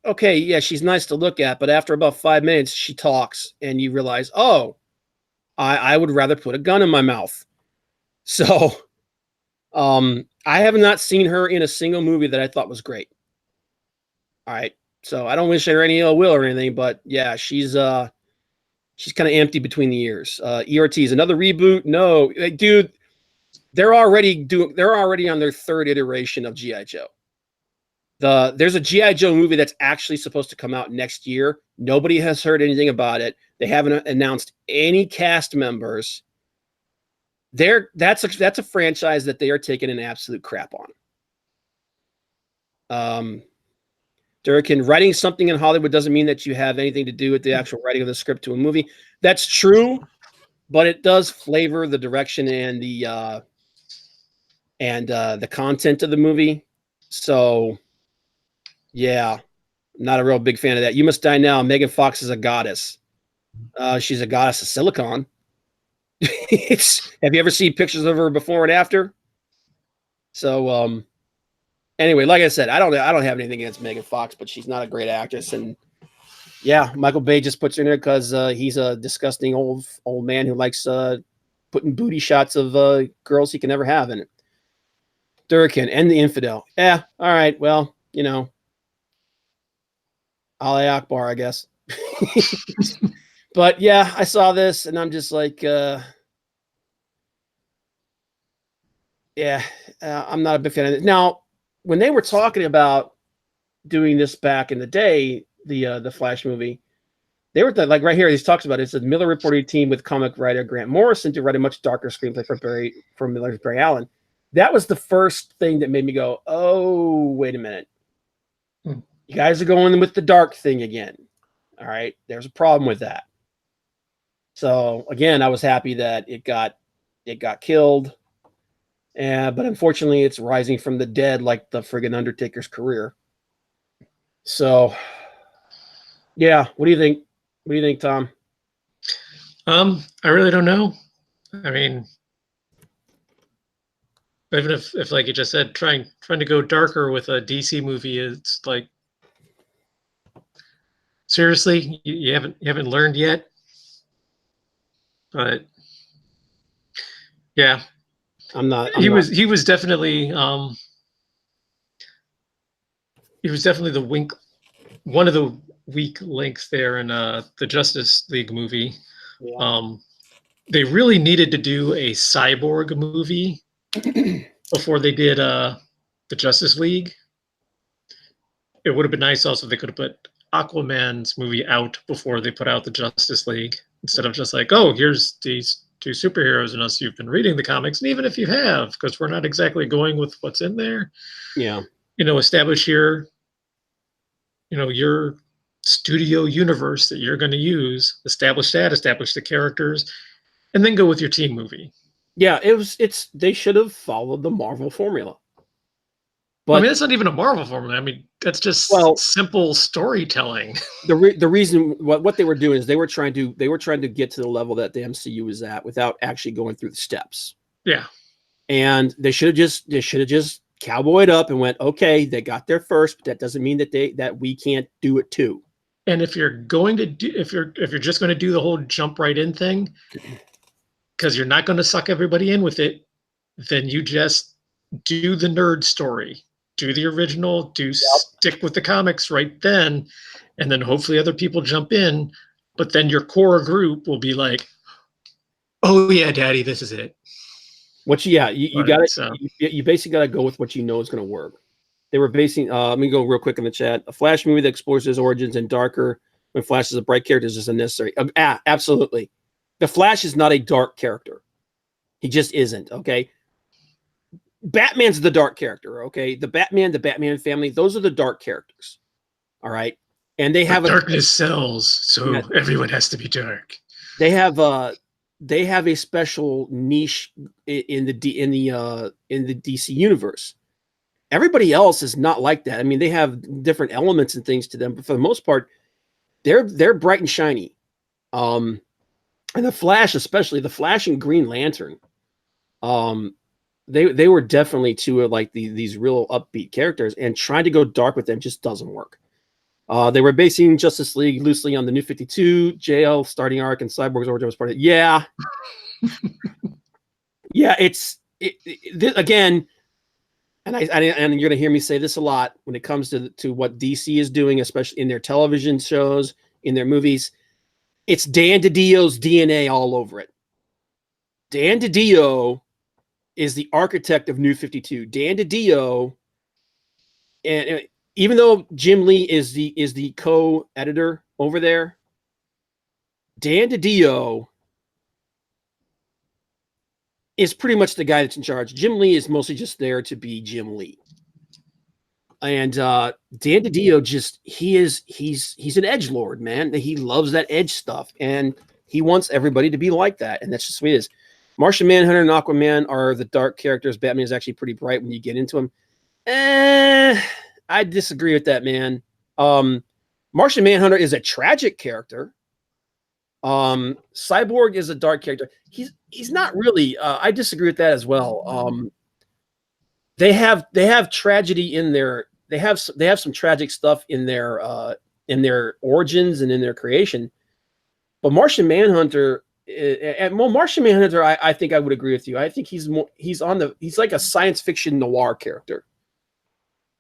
Okay, yeah, she's nice to look at, but after about 5 minutes, she talks, and you realize, oh, I would rather put a gun in my mouth. So, I have not seen her in a single movie that I thought was great. All right, so I don't wish her any ill will or anything, but yeah, she's kind of empty between the ears. ERT is another reboot. No, dude, they're already on their third iteration of G.I. Joe. There's a G.I. Joe movie that's actually supposed to come out next year. Nobody has heard anything about it. They haven't announced any cast members. That's a franchise that they are taking an absolute crap on. Durkin, writing something in Hollywood doesn't mean that you have anything to do with the actual writing of the script to a movie. That's true, but it does flavor the direction and the content of the movie. So yeah, not a real big fan of that. You Must Die Now. Megan Fox is a goddess. She's a goddess of silicon. Have you ever seen pictures of her before and after? So anyway, like I said, I don't have anything against Megan Fox, but she's not a great actress. And yeah, Michael Bay just puts her in there because he's a disgusting old man who likes putting booty shots of girls he can never have in it. Durkin and the infidel. Yeah, all right. Well, Allah Akbar, I guess. But yeah, I saw this and I'm just like, yeah, I'm not a big fan of it. Now, when they were talking about doing this back in the day, the Flash movie, they were like right here. He talks about it. It's a Miller reported team with comic writer Grant Morrison to write a much darker screenplay for Miller's Barry Allen. That was the first thing that made me go, oh, wait a minute. You guys are going with the dark thing again. All right. There's a problem with that. So again, I was happy that it got killed. But unfortunately it's rising from the dead like the friggin' Undertaker's career. So yeah, what do you think? What do you think, Tom? I really don't know. I mean, Even if like you just said, trying to go darker with a DC movie, it's like, seriously, you haven't learned yet. But yeah, he was definitely the one of the weak links there in the Justice League movie. Yeah. They really needed to do a cyborg movie before they did the Justice League. It would have been nice also if they could have put Aquaman's movie out before they put out the Justice League, instead of just like, oh, here's these two superheroes, unless you've been reading the comics, and even if you have, because we're not exactly going with what's in there. Yeah. Establish your studio universe that you're going to use, establish the characters, and then go with your team movie. Yeah, they should have followed the Marvel formula. But I mean, that's not even a Marvel formula. I mean, that's just simple storytelling. The reason what they were doing is they were trying to get to the level that the MCU was at without actually going through the steps. Yeah. And they should have just cowboyed up and went, okay, they got there first, but that doesn't mean that we can't do it too. And if you're going to do if you're just going to do the whole jump right in thing, because you're not going to suck everybody in with it, then you just do the nerd story. Do the original, stick with the comics right then, and then hopefully other people jump in, but then your core group will be like, oh yeah, daddy, this is it. You basically got to go with what you know is going to work. They were basing, let me go real quick in the chat. A Flash movie that explores his origins and darker when Flash is a bright character is just unnecessary. Absolutely. The Flash is not a dark character. He just isn't, okay? Batman's the dark character, okay? The Batman family, those are the dark characters, all right? And they have darkness sells, so everyone has to be dark. They have a special niche in the DC universe. Everybody else is not like that. I mean, they have different elements and things to them, but for the most part, they're bright and shiny. And the Flash, especially the Flash and Green Lantern, they were definitely two of like these real upbeat characters, and trying to go dark with them just doesn't work. They were basing Justice League loosely on the New 52, JL starting arc, and Cyborg's origin was part of it. Yeah. Yeah, again, and you're gonna hear me say this a lot when it comes to what DC is doing, especially in their television shows, in their movies. It's Dan DiDio's DNA all over it. Dan DiDio is the architect of New 52. Dan DiDio, and even though Jim Lee is the co-editor over there, Dan DiDio is pretty much the guy that's in charge. Jim Lee is mostly just there to be Jim Lee. And Dan DiDio he's an edgelord, man. He loves that edge stuff, and he wants everybody to be like that, and that's just what it is. Martian Manhunter and Aquaman are the dark characters. Batman is actually pretty bright when you get into him. I disagree with that, man. Martian Manhunter is a tragic character. Cyborg is a dark character. He's not really. I disagree with that as well. They have tragedy in their. They have some tragic stuff in their origins and in their creation. But Martian Manhunter. Martian Manhunter, I think I would agree with you. I think he's like a science fiction noir character.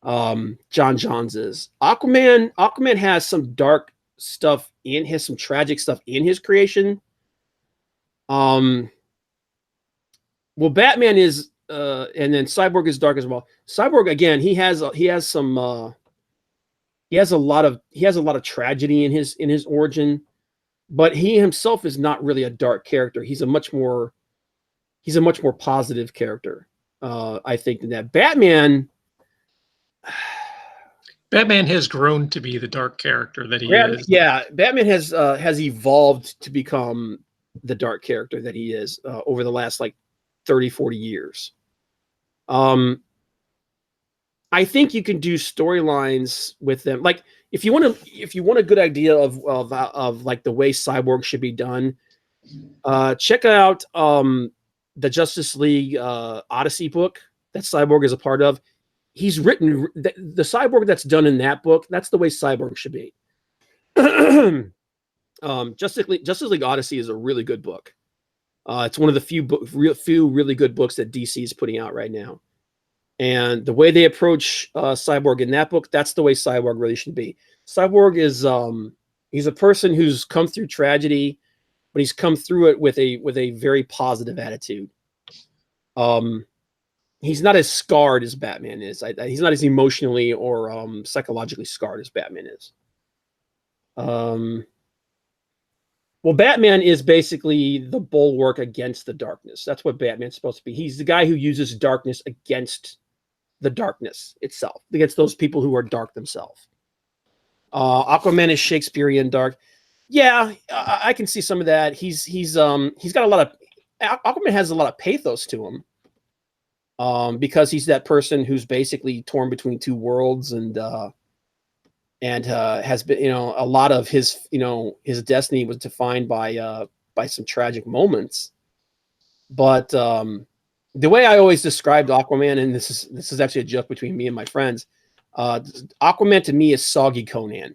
John Johns is. Aquaman has some dark stuff some tragic stuff in his creation. Well, Batman is and then Cyborg is dark as well. Cyborg, again, he has a lot of tragedy in his origin. But he himself is not really a dark character. He's a much more positive character, I think, than that. Batman has grown to be the dark character that he is. Yeah, Batman has evolved to become the dark character that he is over the last like 30, 40 years. I think you can do storylines with them. Like if you want a good idea of like the way Cyborg should be done, check out the Justice League Odyssey book that Cyborg is a part of. He's written the Cyborg that's done in that book. That's the way Cyborg should be. Justice League Odyssey is a really good book. It's one of the few really good books that DC is putting out right now. And the way they approach Cyborg in that book, that's the way Cyborg really should be. Cyborg is he's a person who's come through tragedy, but he's come through it with a very positive attitude. He's not as scarred as Batman is. He's not as emotionally or psychologically scarred as Batman is. Well, Batman is basically the bulwark against the darkness. That's what Batman's supposed to be. He's the guy who uses darkness against the darkness itself, against those people who are dark themselves. Aquaman is Shakespearean dark. Yeah, I can see some of that. He's got a lot of Aquaman has a lot of pathos to him. Because he's that person who's basically torn between two worlds and has been, a lot of his, his destiny was defined by some tragic moments. But the way I always described Aquaman, and this is actually a joke between me and my friends, Aquaman to me is soggy Conan.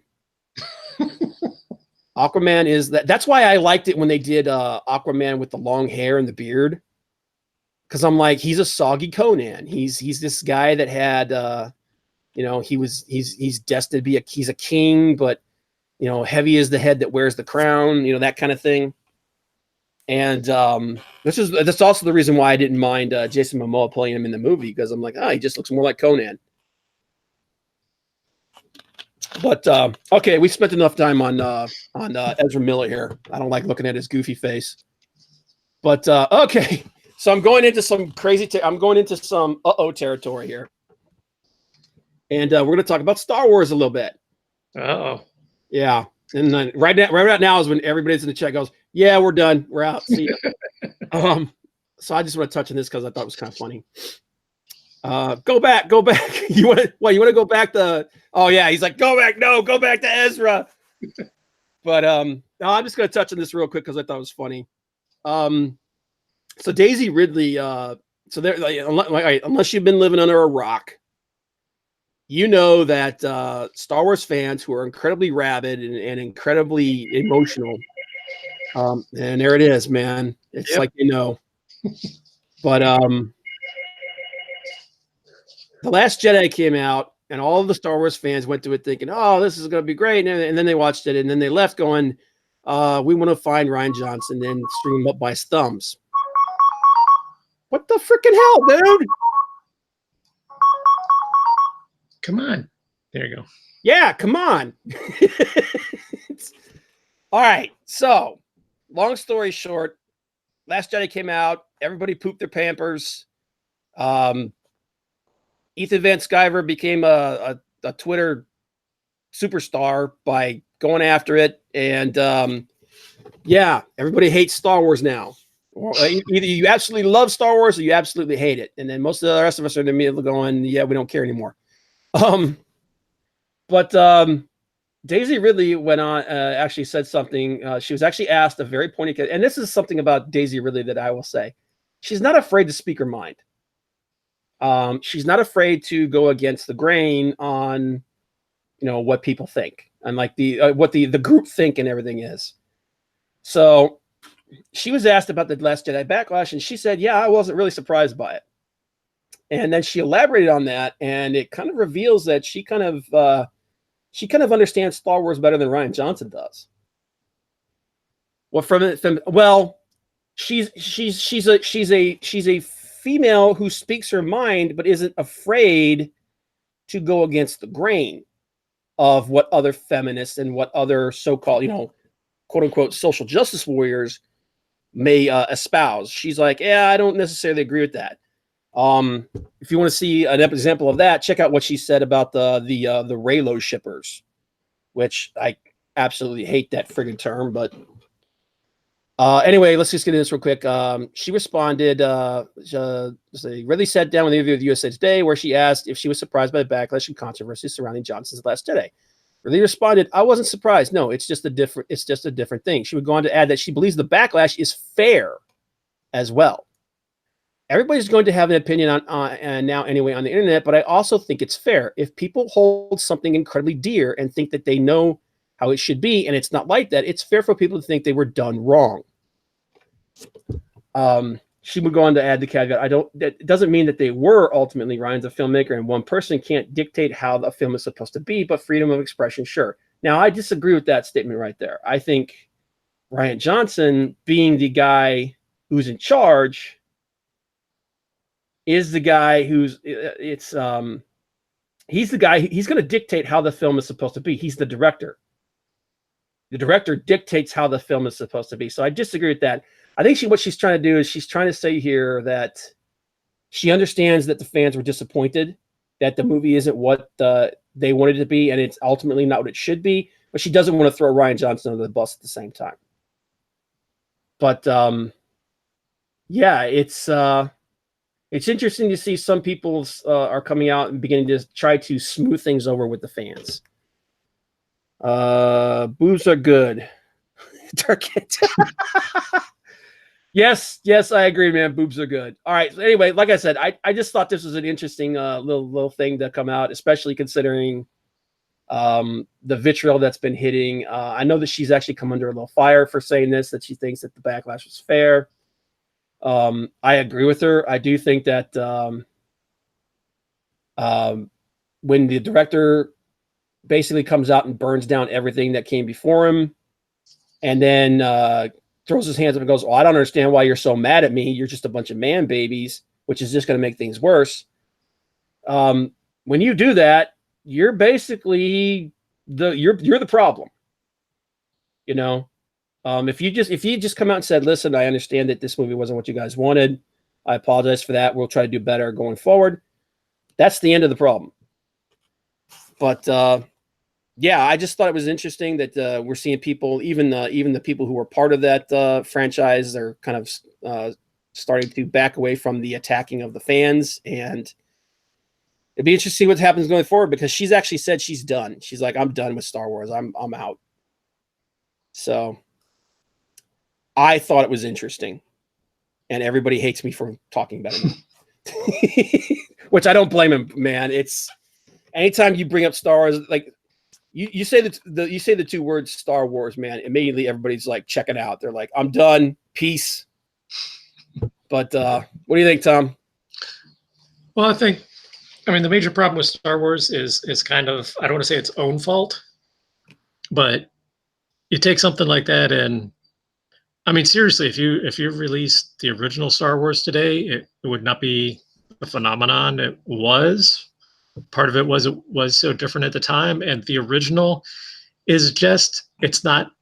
Aquaman is that's why I liked it when they did Aquaman with the long hair and the beard. Because I'm like, he's a soggy Conan. He's this guy that had, he's destined to be he's a king, but heavy is the head that wears the crown, that kind of thing. And that's also the reason why I didn't mind Jason Momoa playing him in the movie, because I'm like, he just looks more like Conan. But okay, we spent enough time on Ezra Miller here. I don't like looking at his goofy face. But okay. So I'm going into some crazy. I'm going into some territory here, and we're going to talk about Star Wars a little bit. Oh, yeah. And then right now is when everybody's in the chat goes, "Yeah, we're done. We're out. See ya." So I just want to touch on this because I thought it was kind of funny. Go back. You want to go back to? Oh yeah, he's like, go back. No, go back to Ezra. But no, I'm just going to touch on this real quick because I thought it was funny. So Dasiy Ridley, so there, unless you've been living under a rock, that Star Wars fans who are incredibly rabid and incredibly emotional, and there it is, man. It's like But The Last Jedi came out, and all of the Star Wars fans went to it thinking, "Oh, this is going to be great," and then they watched it, and then they left going, "We want to find Rian Johnson and string him up by his thumbs." What the freaking hell, dude? come on. There you go. Yeah, come on. All right. So, long story short, Last Jedi came out. Everybody pooped their Pampers. Ethan Van Sciver became a Twitter superstar by going after it. And everybody hates Star Wars now. Either you absolutely love Star Wars or you absolutely hate it. And then most of the rest of us are immediately going, yeah, we don't care anymore. But Dasiy Ridley went on, actually said something. She was actually asked a very pointed, and this is something about Dasiy Ridley that I will say. She's not afraid to speak her mind. She's not afraid to go against the grain on, what people think and like what the group think and everything is. So she was asked about the Last Jedi Backlash, and she said, yeah, I wasn't really surprised by it. And then she elaborated on that, and it kind of reveals that she kind of understands Star Wars better than Rian Johnson does. Well, she's a female who speaks her mind, but isn't afraid to go against the grain of what other feminists and what other so-called, quote unquote, social justice warriors may espouse. She's like, yeah, I don't necessarily agree with that. If you want to see an example of that, check out what she said about the Reylo shippers, which I absolutely hate that friggin' term. But anyway, let's just get into this real quick. She responded. Ridley sat down with an interview with USA Today, where she asked if she was surprised by the backlash and controversy surrounding Johnson's Last Jedi. Ridley responded, "I wasn't surprised. No, it's just a different thing." She would go on to add that she believes the backlash is fair as well. everybody's going to have an opinion on and now anyway on the internet, but I also think it's fair. If people hold something incredibly dear and think that they know how it should be, and it's not like that, it's fair for people to think they were done wrong. She would go on to add the caveat, that doesn't mean that they were ultimately. Ryan's a filmmaker, and one person can't dictate how the film is supposed to be, but freedom of expression, sure. Now, I disagree with that statement right there. I think Rian Johnson, being the guy who's in charge, is the guy he's the guy, he's going to dictate how the film is supposed to be. He's the director. The director dictates how the film is supposed to be. So I disagree with that. I think what she's trying to do is she's trying to say here that she understands that the fans were disappointed, that the movie isn't what they wanted it to be, and it's ultimately not what it should be, but she doesn't want to throw Rian Johnson under the bus at the same time. But yeah, it's interesting to see some people are coming out and beginning to try to smooth things over with the fans. Boobs are good. Yes, I agree, man. Boobs are good. All right. So anyway, like I said, I just thought this was an interesting little thing to come out, especially considering the vitriol that's been hitting. I know that she's actually come under a little fire for saying this, that she thinks that the backlash was fair. I agree with her. I do think that when the director basically comes out and burns down everything that came before him, and then throws his hands up and goes, "Oh, I don't understand why you're so mad at me. You're just a bunch of man babies," which is just going to make things worse. When you do that, you're basically you're the problem. You know, if you just come out and said, "Listen, I understand that this movie wasn't what you guys wanted. I apologize for that. We'll try to do better going forward." That's the end of the problem. But yeah, I just thought it was interesting that we're seeing people, even the people who were part of that franchise, are kind of starting to back away from the attacking of the fans, and it'd be interesting to see what happens going forward, because she's actually said she's done. She's like, "I'm done with Star Wars. I'm out." So I thought it was interesting, and everybody hates me for talking about it, which I don't blame him, man. It's anytime you bring up Star Wars, like. You say the two words Star Wars, man, immediately everybody's like, check it out. They're like, "I'm done. Peace." But what do you think, Tom? Well, I mean, the major problem with Star Wars is kind of, I don't want to say its own fault, but you take something like that, and I mean, seriously, if you released the original Star Wars today, it would not be the phenomenon it was. Part of it was so different at the time, and the original is just, it's not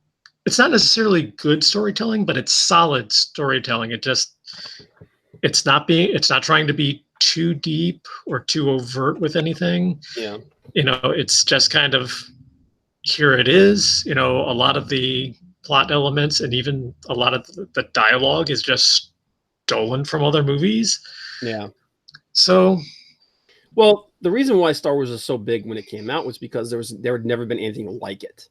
necessarily good storytelling, but it's solid storytelling. It's not trying to be too deep or too overt with anything. Yeah. It's just kind of, here it is. A lot of the plot elements and even a lot of the dialogue is just stolen from other movies. Yeah. So, well, the reason why Star Wars was so big when it came out was because there had never been anything like it.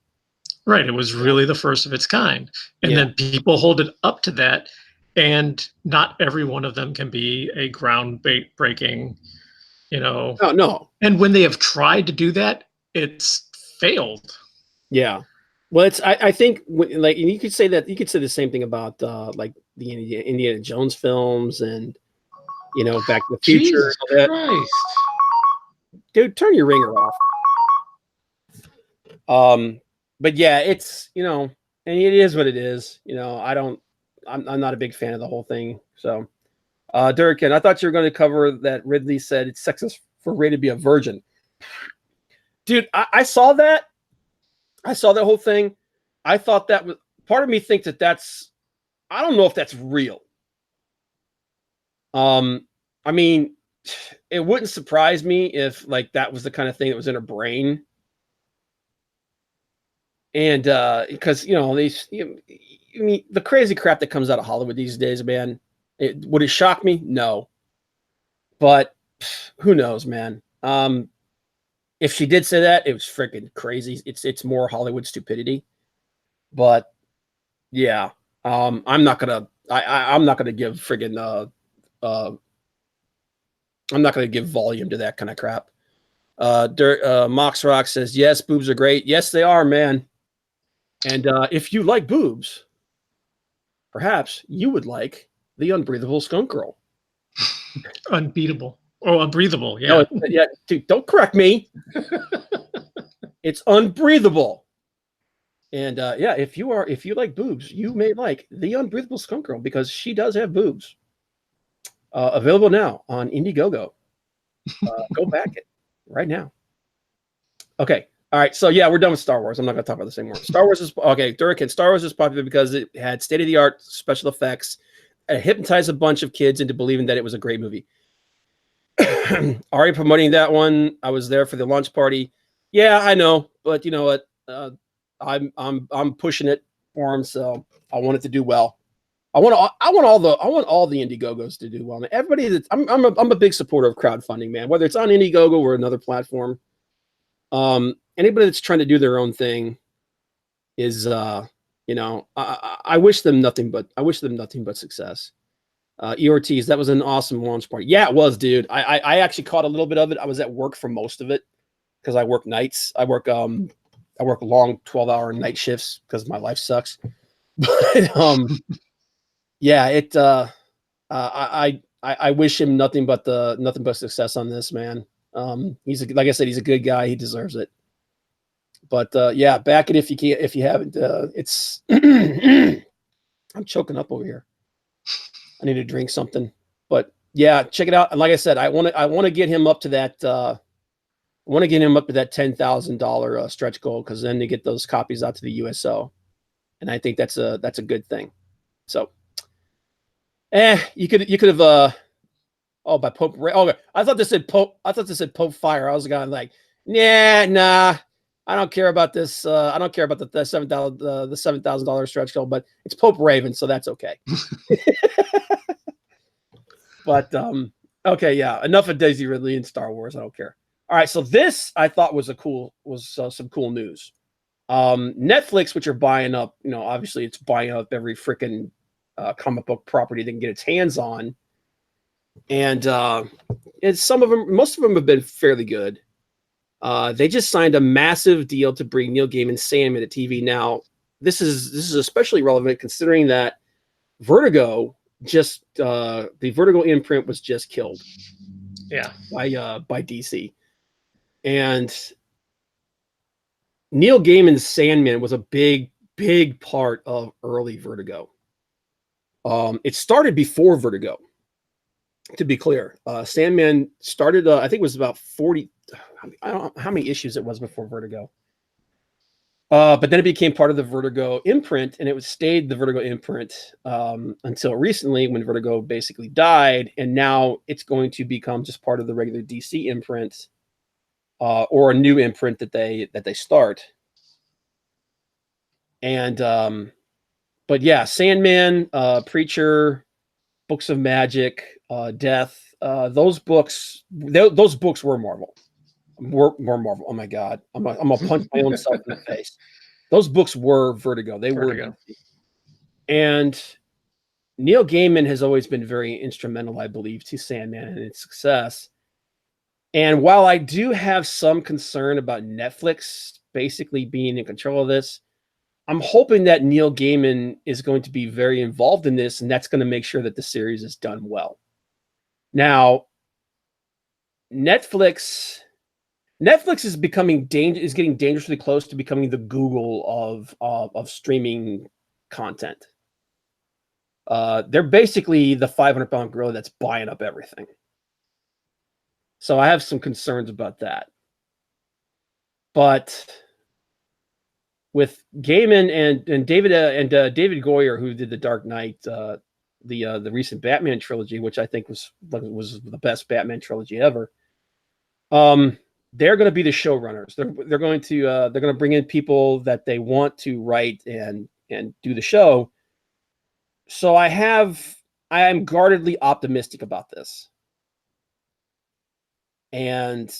Right. It was really the first of its kind. And then people hold it up to that, and not every one of them can be a groundbreaking, Oh, no. And when they have tried to do that, it's failed. Yeah. Well, I think like, and you could say the same thing about like the Indiana Jones films and Back to the Future. Jesus Christ. Dude, turn your ringer off. But yeah, it's and it is what it is. I'm not a big fan of the whole thing. So, Durkin, I thought you were going to cover that Ridley said it's sexist for Ray to be a virgin. Dude, I saw that. I saw that whole thing. I thought that was, part of me thinks that's, I don't know if that's real. I mean, it wouldn't surprise me if like that was the kind of thing that was in her brain. And because I mean, the crazy crap that comes out of Hollywood these days, man, would it shock me? No. But who knows, man? If she did say that, it was freaking crazy. It's more Hollywood stupidity. But yeah, I'm not gonna give friggin' I'm not going to give volume to that kind of crap. Mox Rock says, yes, boobs are great. Yes, they are, man. And if you like boobs, perhaps you would like the Unbreathable Skunk Girl. Unbeatable. Oh, unbreathable. Yeah. No, yeah, dude, don't correct me. It's unbreathable. And yeah, if you like boobs, you may like the Unbreathable Skunk Girl because she does have boobs. Available now on Indiegogo. Go back it right now. Okay. All right. So yeah, we're done with Star Wars. I'm not going to talk about this anymore. Star Wars is okay. Durkin. Star Wars is popular because it had state-of-the-art special effects. It hypnotized a bunch of kids into believing that it was a great movie. Already promoting that one. I was there for the launch party. Yeah, I know, but you know what? I'm pushing it for him, so I want it to do well. I want all the Indiegogos to do well. Man, everybody that's I'm a big supporter of crowdfunding, man. Whether it's on Indiegogo or another platform, anybody that's trying to do their own thing is, you know, I wish them nothing but success. Ortiz, that was an awesome launch party. Yeah, it was, dude. I actually caught a little bit of it. I was at work for most of it because I work nights. I work long 12-hour night shifts because my life sucks. But yeah, it I wish him nothing but success on this, man. Like I said, he's a good guy. He deserves it. But yeah, back it if you haven't. It's I'm choking up over here. I need to drink something. But yeah, check it out. And like I said, I want to get him up to that. I want to get him up to that $10,000 stretch goal because then they get those copies out to the USO, and I think that's a good thing. So, you could have by Pope Ray. Oh, I thought this said Pope. I thought this said Pope Fire. I was going like, nah. I don't care about this. I don't care about the $7,000 stretch goal, but it's Pope Raven, so that's okay. But okay, yeah. Enough of Dasiy Ridley and Star Wars. I don't care. All right, so this I thought was some cool news. Netflix, which are buying up, you know, obviously it's buying up every freaking comic book property they can get its hands on, and some of them, most of them have been fairly good. They just signed a massive deal to bring Neil Gaiman's Sandman to TV. Now, this is especially relevant considering that Vertigo the Vertigo imprint was just killed. Yeah. By DC. And Neil Gaiman's Sandman was a big part of early Vertigo. It started before Vertigo, to be clear. Sandman started, I think it was about 40. I don't know how many issues it was before Vertigo. But then it became part of the Vertigo imprint, and it stayed the Vertigo imprint until recently when Vertigo basically died, and now it's going to become just part of the regular DC imprint, or a new imprint that they start. And but yeah, Sandman, Preacher, Books of Magic, Death, those books were Marvel. More Marvel. Oh my God, I'm gonna punch my own self in the face. Those books were Vertigo. They were. And Neil Gaiman has always been very instrumental, I believe, to Sandman and its success. And while I do have some concern about Netflix basically being in control of this, I'm hoping that Neil Gaiman is going to be very involved in this, and that's going to make sure that the series is done well. Now, Netflix is getting dangerously close to becoming the Google of streaming content. They're basically the 500-pound gorilla that's buying up everything. So I have some concerns about that. But with Gaiman and David Goyer, who did the Dark Knight, the recent Batman trilogy, which I think was the best Batman trilogy ever. They're going to be the showrunners. They're going to bring in people that they want to write and do the show. So I am guardedly optimistic about this. And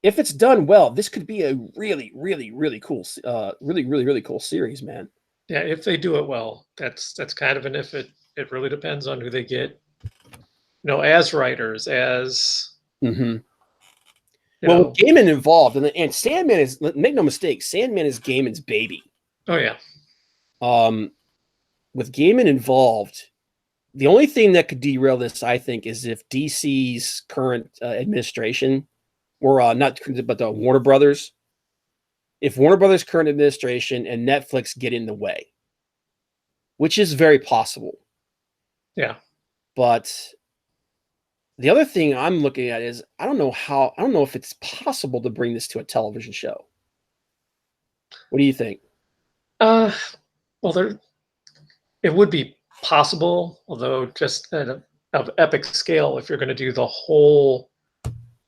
if it's done well, this could be a really, really, really cool, really cool series, man. Yeah, if they do it well, that's kind of an if. It really depends on who they get. as writers, as Mm-hmm. you Well, with know. Gaiman involved, and Sandman is, make no mistake, Sandman is Gaiman's baby. Oh yeah. With Gaiman involved, the only thing that could derail this, I think, is if DC's current administration, or not, but the Warner Brothers, if Warner Brothers' current administration and Netflix get in the way, which is very possible. Yeah. But the other thing I'm looking at is I don't know if it's possible to bring this to a television show. What do you think? Well, it would be possible, although just of epic scale if you're going to do the whole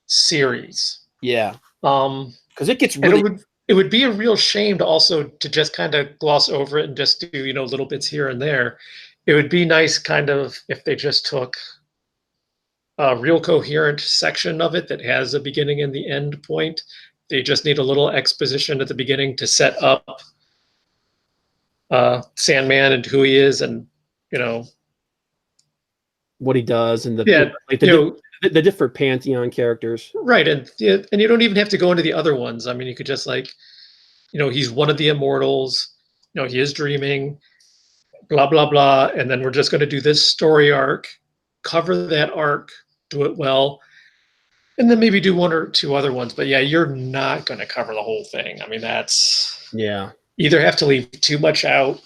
series. Yeah, Um, because it gets and really it would be a real shame to also to just kind of gloss over it and just do little bits here and there. It would be nice, kind of, if they just took a real coherent section of it that has a beginning and the end point. They just need a little exposition at the beginning to set up Sandman and who he is, and you know, what he does and yeah, like you the different pantheon characters. right, and you don't even have to go into the other ones. I mean, you could just like, he's one of the immortals. He is dreaming, blah blah blah, and then we're just going to do this story arc, cover that arc, do it well, and then maybe do one or two other ones. But yeah, you're not going to cover the whole thing. I mean, that's Yeah. either have to leave too much out,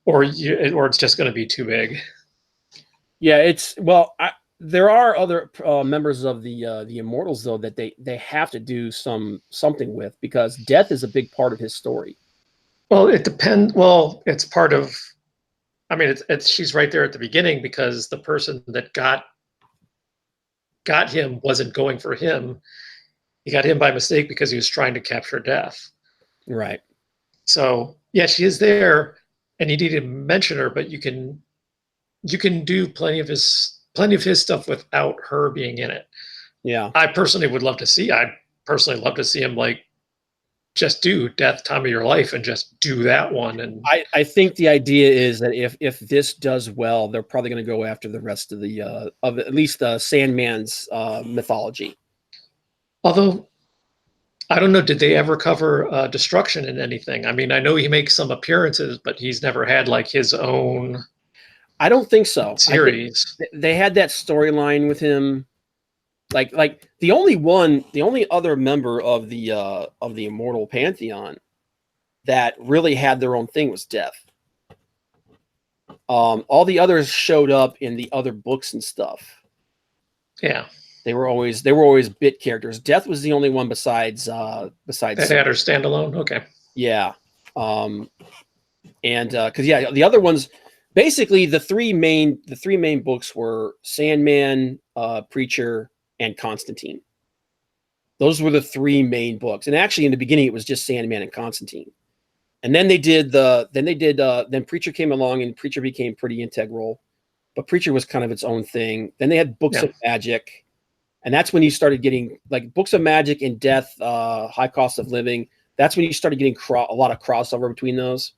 or it's just going to be too big. Yeah, there are other members of the Immortals though that they have to do something with, because death is a big part of his story. Well, it depends. Well, it's part of. I mean, it's she's right there at the beginning because the person that got him wasn't going for him. He got him by mistake because he was trying to capture death. Right. So yeah, she is there, and you need to mention her, but you can do plenty of his stuff without her being in it. Yeah. I'd personally love to see him like just do Death Time of Your Life and just do that one. And I think the idea is that if this does well, they're probably going to go after the rest of the of at least Sandman's mythology. although I don't know, did they ever cover Destruction in anything? I mean, I know he makes some appearances, but he's never had like his own. I don't think so. Series. I think they had that storyline with him. Like the only other member of the Immortal Pantheon that really had their own thing was Death. All the others showed up in the other books and stuff. Yeah, they were always bit characters. Death was the only one besides that had her standalone. Okay. Yeah, and because the other ones, basically the three main books were Sandman, Preacher, and Constantine. Those were the three main books, and actually in the beginning it was just Sandman and Constantine. And then then Preacher came along, and Preacher became pretty integral, but Preacher was kind of its own thing. Then they had Books of Magic, and that's when you started getting like Books of Magic and Death, High Cost of Living. That's when you started getting a lot of crossover between those.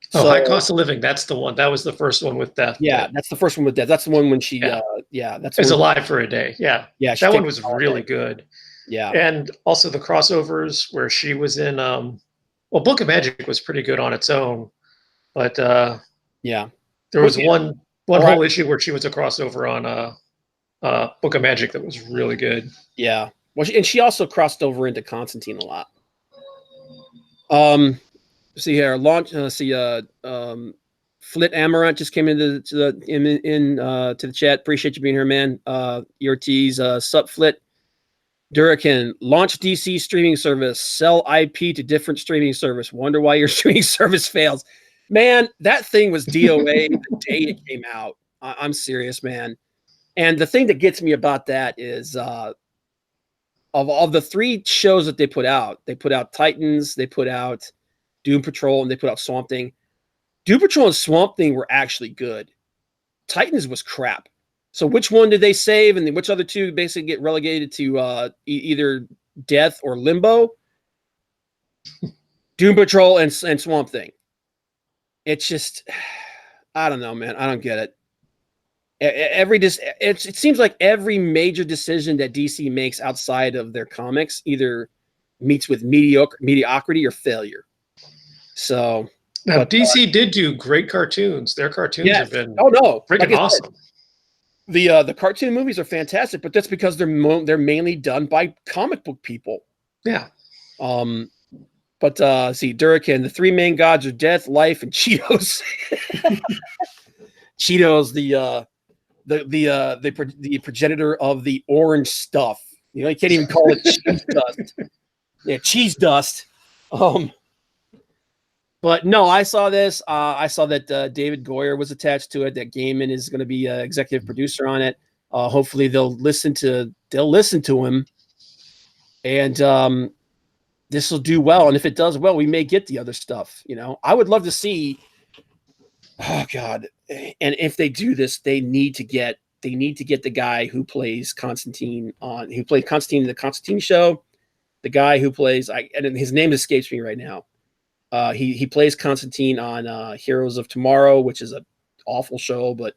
So, High Cost of Living, that's the one. That was the first one with Death. Yeah, that's the first one with Death. That's the one when she, that's is Alive for a Day. Yeah, yeah, that one was really good. Yeah, and also the crossovers where she was in. Well, Book of Magic was pretty good on its own, but yeah, there was one whole issue where she was a crossover on Book of Magic that was really good. Yeah, well, she also crossed over into Constantine a lot. See here, Flit Amaranth just came into the chat. Appreciate you being here, man. ERT's Sup Flit. Durakin, launch DC streaming service, sell IP to different streaming service. Wonder why your streaming service fails. Man, that thing was DOA the day it came out. I'm serious, man. And the thing that gets me about that is of the three shows that they put out Titans, they put out Doom Patrol, and they put out Swamp Thing. Doom Patrol and Swamp Thing were actually good. Titans was crap. So which one did they save, and then which other two basically get relegated to either death or limbo? Doom Patrol and Swamp Thing. It's just, I don't know, man. I don't get it. It seems like every major decision that DC makes outside of their comics either meets with mediocrity or failure. So now DC did do great cartoons. Their cartoons have been freaking awesome. The cartoon movies are fantastic, but that's because they're mainly done by comic book people. Yeah. But see, Durkin, the three main gods are death, life, and Cheetos. Cheetos, the progenitor of the orange stuff. You can't even call it cheese dust. Yeah, cheese dust. But no, I saw this. I saw that David Goyer was attached to it. That Gaiman is going to be executive producer on it. Hopefully, they'll listen to him, and this will do well. And if it does well, we may get the other stuff. I would love to see. Oh God! And if they do this, they need to get the guy who plays Constantine in the Constantine show. The guy who plays and his name escapes me right now. He plays Constantine on Heroes of Tomorrow, which is an awful show, but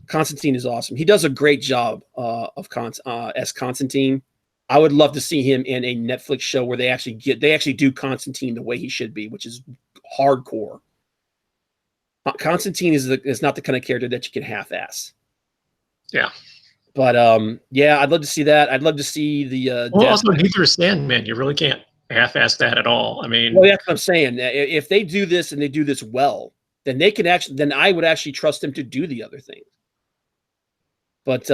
Constantine is awesome. He does a great job as Constantine. I would love to see him in a Netflix show where they actually do Constantine the way he should be, which is hardcore. Constantine is not the kind of character that you can half-ass. Yeah. But I'd love to see that. I'd love to see the. Also, neither is Sandman. You really can't half-ass that at all. I mean, well, that's what I'm saying. If they do this and they do this well, then they can actually. Then I would actually trust them to do the other things. But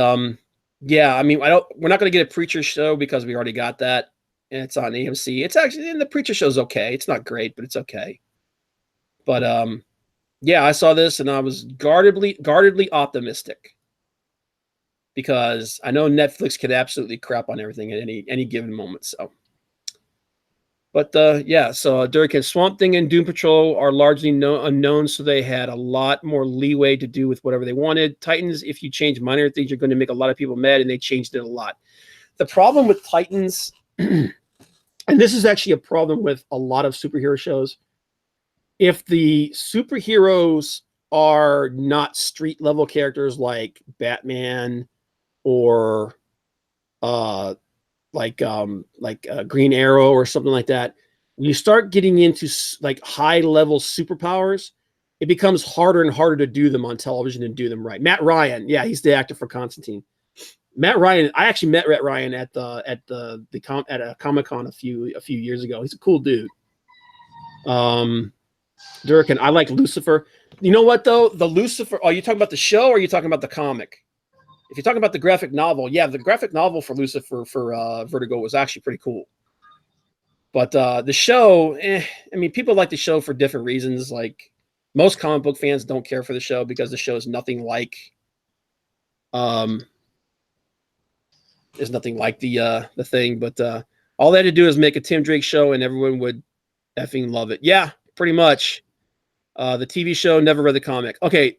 yeah, I mean, we're not going to get a Preacher show because we already got that, and it's on AMC. It's actually, and the Preacher show's okay. It's not great, but it's okay. But yeah, I saw this and I was guardedly optimistic because I know Netflix could absolutely crap on everything at any given moment. So, but yeah, so Durkin, Swamp Thing and Doom Patrol are largely unknown, so they had a lot more leeway to do with whatever they wanted. Titans, if you change minor things, you're going to make a lot of people mad, and they changed it a lot. The problem with Titans, and this is actually a problem with a lot of superhero shows, if the superheroes are not street level characters like Batman or Green Arrow or something like that, when you start getting into like high level superpowers, it becomes harder and harder to do them on television and do them right. Matt Ryan, yeah, he's the actor for Constantine. Matt Ryan, I actually met Matt Ryan at a Comic-Con a few years ago. He's a cool dude. Durkin, I like Lucifer. You know what though? The Lucifer. Are you talking about the show or are you talking about the comic? If you're talking about the graphic novel, yeah, the graphic novel for Lucifer for Vertigo was actually pretty cool. But the show, I mean, people like the show for different reasons. Like most comic book fans don't care for the show because the show is nothing like, there's nothing like the thing. But all they had to do is make a Tim Drake show and everyone would effing love it. Yeah, pretty much. The TV show, never read the comic. Okay,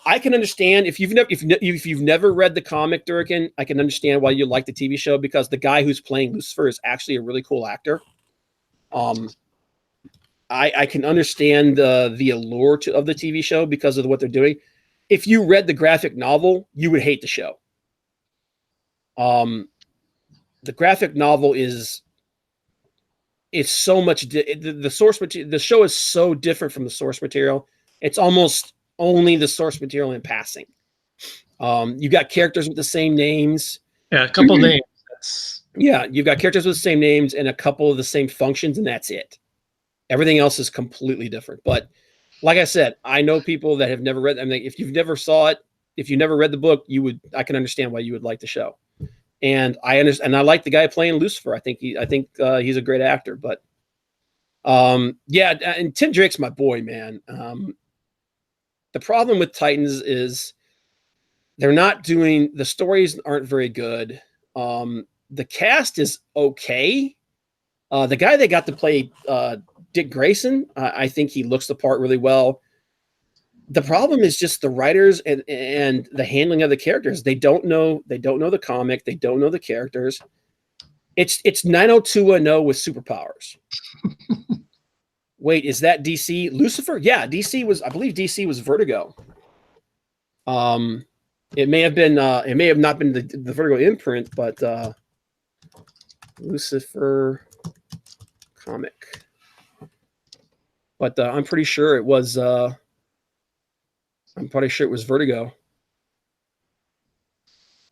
I can understand if you've never read the comic, Durkin. I can understand why you like the TV show because the guy who's playing Lucifer is actually a really cool actor. I can understand the allure of the TV show because of what they're doing. If you read the graphic novel, you would hate the show. The graphic novel is. It's so much the source material. The show is so different from the source material. It's almost only the source material in passing. You got characters with the same names. Yeah, a couple names. Yeah, you've got characters with the same names and a couple of the same functions, and that's it. Everything else is completely different. But like I said, I know people that have never read. I mean, if you've never saw it, if you never read the book, I can understand why you would like the show. And I understand, and I like the guy playing Lucifer. I think he's a great actor. But yeah, and Tim Drake's my boy, man. The problem with Titans is the stories aren't very good. The cast is okay. The guy they got to play Dick Grayson, I think he looks the part really well. The problem is just the writers and the handling of the characters. They don't know the comic. They don't know the characters. It's 90210 with superpowers. Wait, is that DC? Lucifer? Yeah, I believe DC was Vertigo. It may have been. It may have not been the Vertigo imprint, but Lucifer comic. But I'm pretty sure it was. I'm pretty sure it was Vertigo.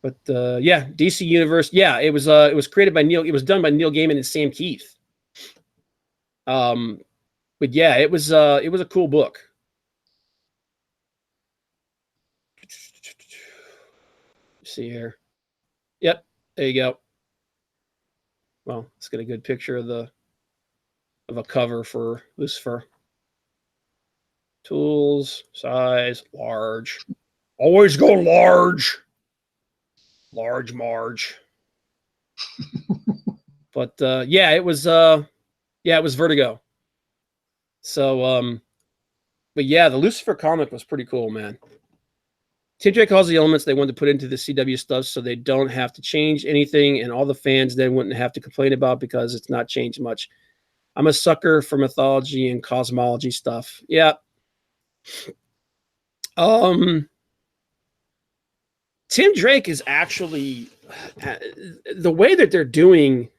But yeah, DC Universe. Yeah, it was created by Neil. It was done by Neil Gaiman and Sam Keith. But yeah, it was a cool book. Let's see here. Yep, there you go. Well, let's get a good picture of a cover for Lucifer. Tools, size, large. Always go large. Large Marge. But yeah, it was Vertigo. So but yeah, the Lucifer comic was pretty cool, man. Tim Drake calls the elements they wanted to put into the CW stuff so they don't have to change anything, and all the fans then wouldn't have to complain about because it's not changed much. I'm a sucker for mythology and cosmology stuff. Yeah. Tim Drake is actually the way that they're doing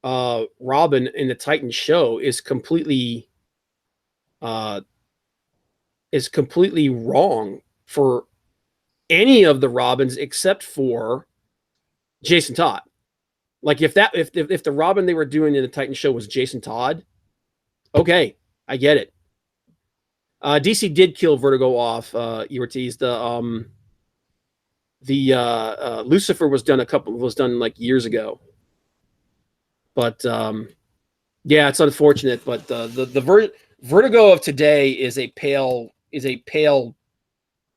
Robin in the Titan show is completely wrong for any of the Robins except for Jason Todd. Like if the Robin they were doing in the Titan show was Jason Todd, okay, I get it. DC did kill Vertigo off. You were teased. The Lucifer was done like years ago. But yeah, it's unfortunate. But the Vertigo of today is a pale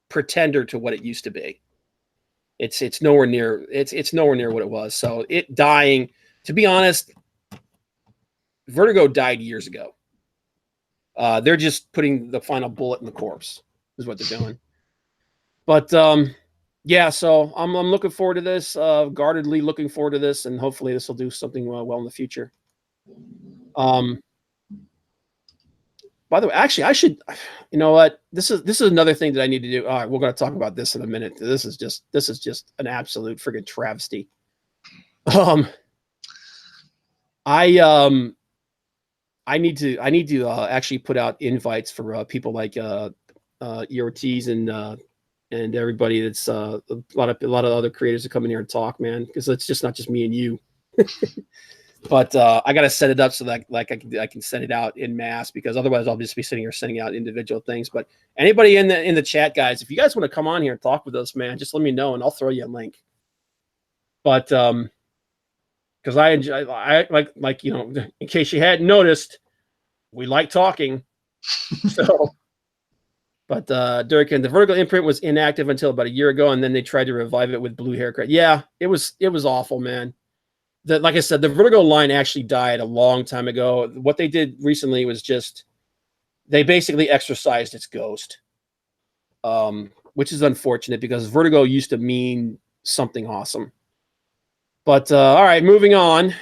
pretender to what it used to be. It's nowhere near what it was. So it dying, to be honest, Vertigo died years ago. They're just putting the final bullet in the corpse, is what they're doing. But yeah, so I'm looking forward to this. Guardedly looking forward to this, and hopefully this will do something well in the future. By the way, actually, I should. You know what? This is another thing that I need to do. All right, we're going to talk about this in a minute. This is just an absolute friggin' travesty. I need to actually put out invites for people like Ortiz and everybody that's a lot of other creators to come in here and talk, man, because it's just not just me and you. But I got to set it up so that I can send it out in mass, because otherwise I'll just be sitting here sending out individual things. But anybody in the chat, guys, if you guys want to come on here and talk with us, man, just let me know and I'll throw you a link. But because I enjoy, I like in case you hadn't noticed, we like talking. So, but Durkin, the Vertigo imprint was inactive until about a year ago, and then they tried to revive it with Blue Haircut. Yeah, it was awful, man. Like I said, the Vertigo line actually died a long time ago. What they did recently was just they basically exorcised its ghost, which is unfortunate because Vertigo used to mean something awesome. But all right, moving on.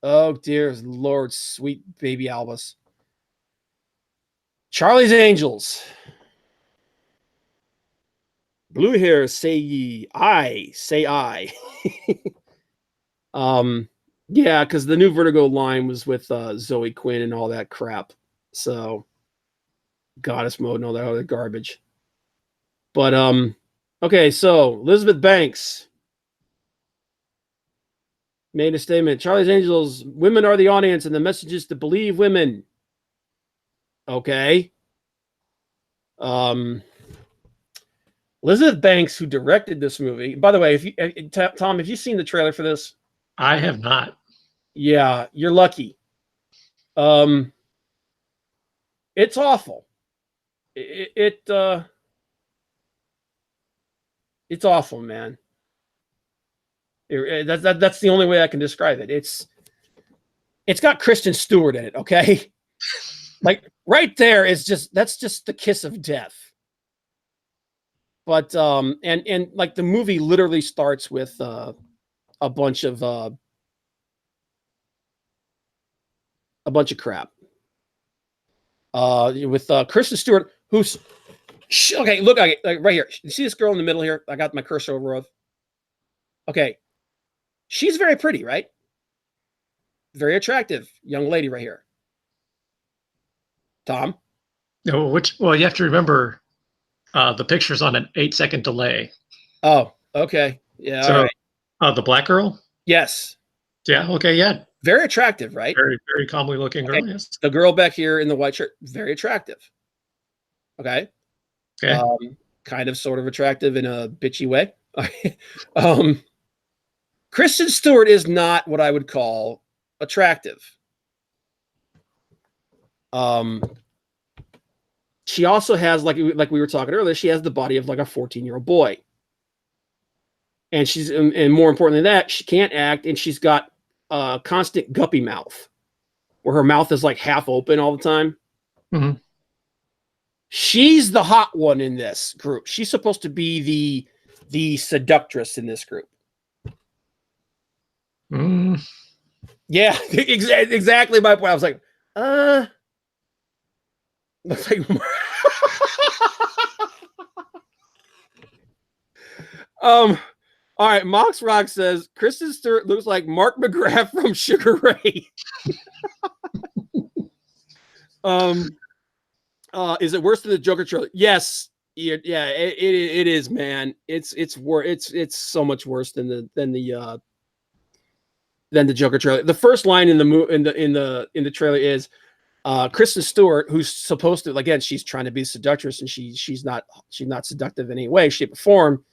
Oh dear Lord, sweet baby Albus. Charlie's Angels. Blue hair say ye, I say I. Yeah, because the new Vertigo line was with Zoe Quinn and all that crap. So Goddess Mode and all that other garbage. But okay, so Elizabeth Banks made a statement. Charlie's Angels, women are the audience, and the message is to believe women. Okay. Elizabeth Banks, who directed this movie. By the way, Tom, have you seen the trailer for this? I have not. Yeah, you're lucky. It's awful. It's awful, man. That's the only way I can describe it. It's got Kristen Stewart in it, okay? Like right there is that's just the kiss of death. But and like the movie literally starts with a bunch of crap. With Kristen Stewart, who's Okay, look, okay, like right here. You see this girl in the middle here? I got my cursor over of. Okay, she's very pretty, right? Very attractive young lady right here. Tom? No, well, you have to remember the picture's on an 8-second delay. Oh, okay. Yeah, So, all right. the black girl? Yes. Yeah, okay, yeah. Very attractive, right? Very, very calmly looking girl, Okay. yes. The girl back here in the white shirt, very attractive. Okay. Okay. Kind of sort of attractive in a bitchy way. um, Kristen Stewart is not what I would call attractive. She also has, like we were talking earlier, she has the body of like a 14-year-old boy. And she's, and more importantly than that, she can't act, and she's got a constant guppy mouth, where her mouth is like half open all the time. Mm-hmm. She's the hot one in this group. She's supposed to be the seductress in this group. Mm. Yeah, exactly my point. I was like, looks like all right, Mox Rock says Kristen Stewart looks like Mark McGrath from Sugar Ray. Is it worse than the Joker trailer? Yes. Yeah, it is, man. It's so much worse than the Joker trailer. The first line in the trailer is Kristen Stewart, who's supposed to, again, she's trying to be seductress, and she's not seductive in any way, shape, or form,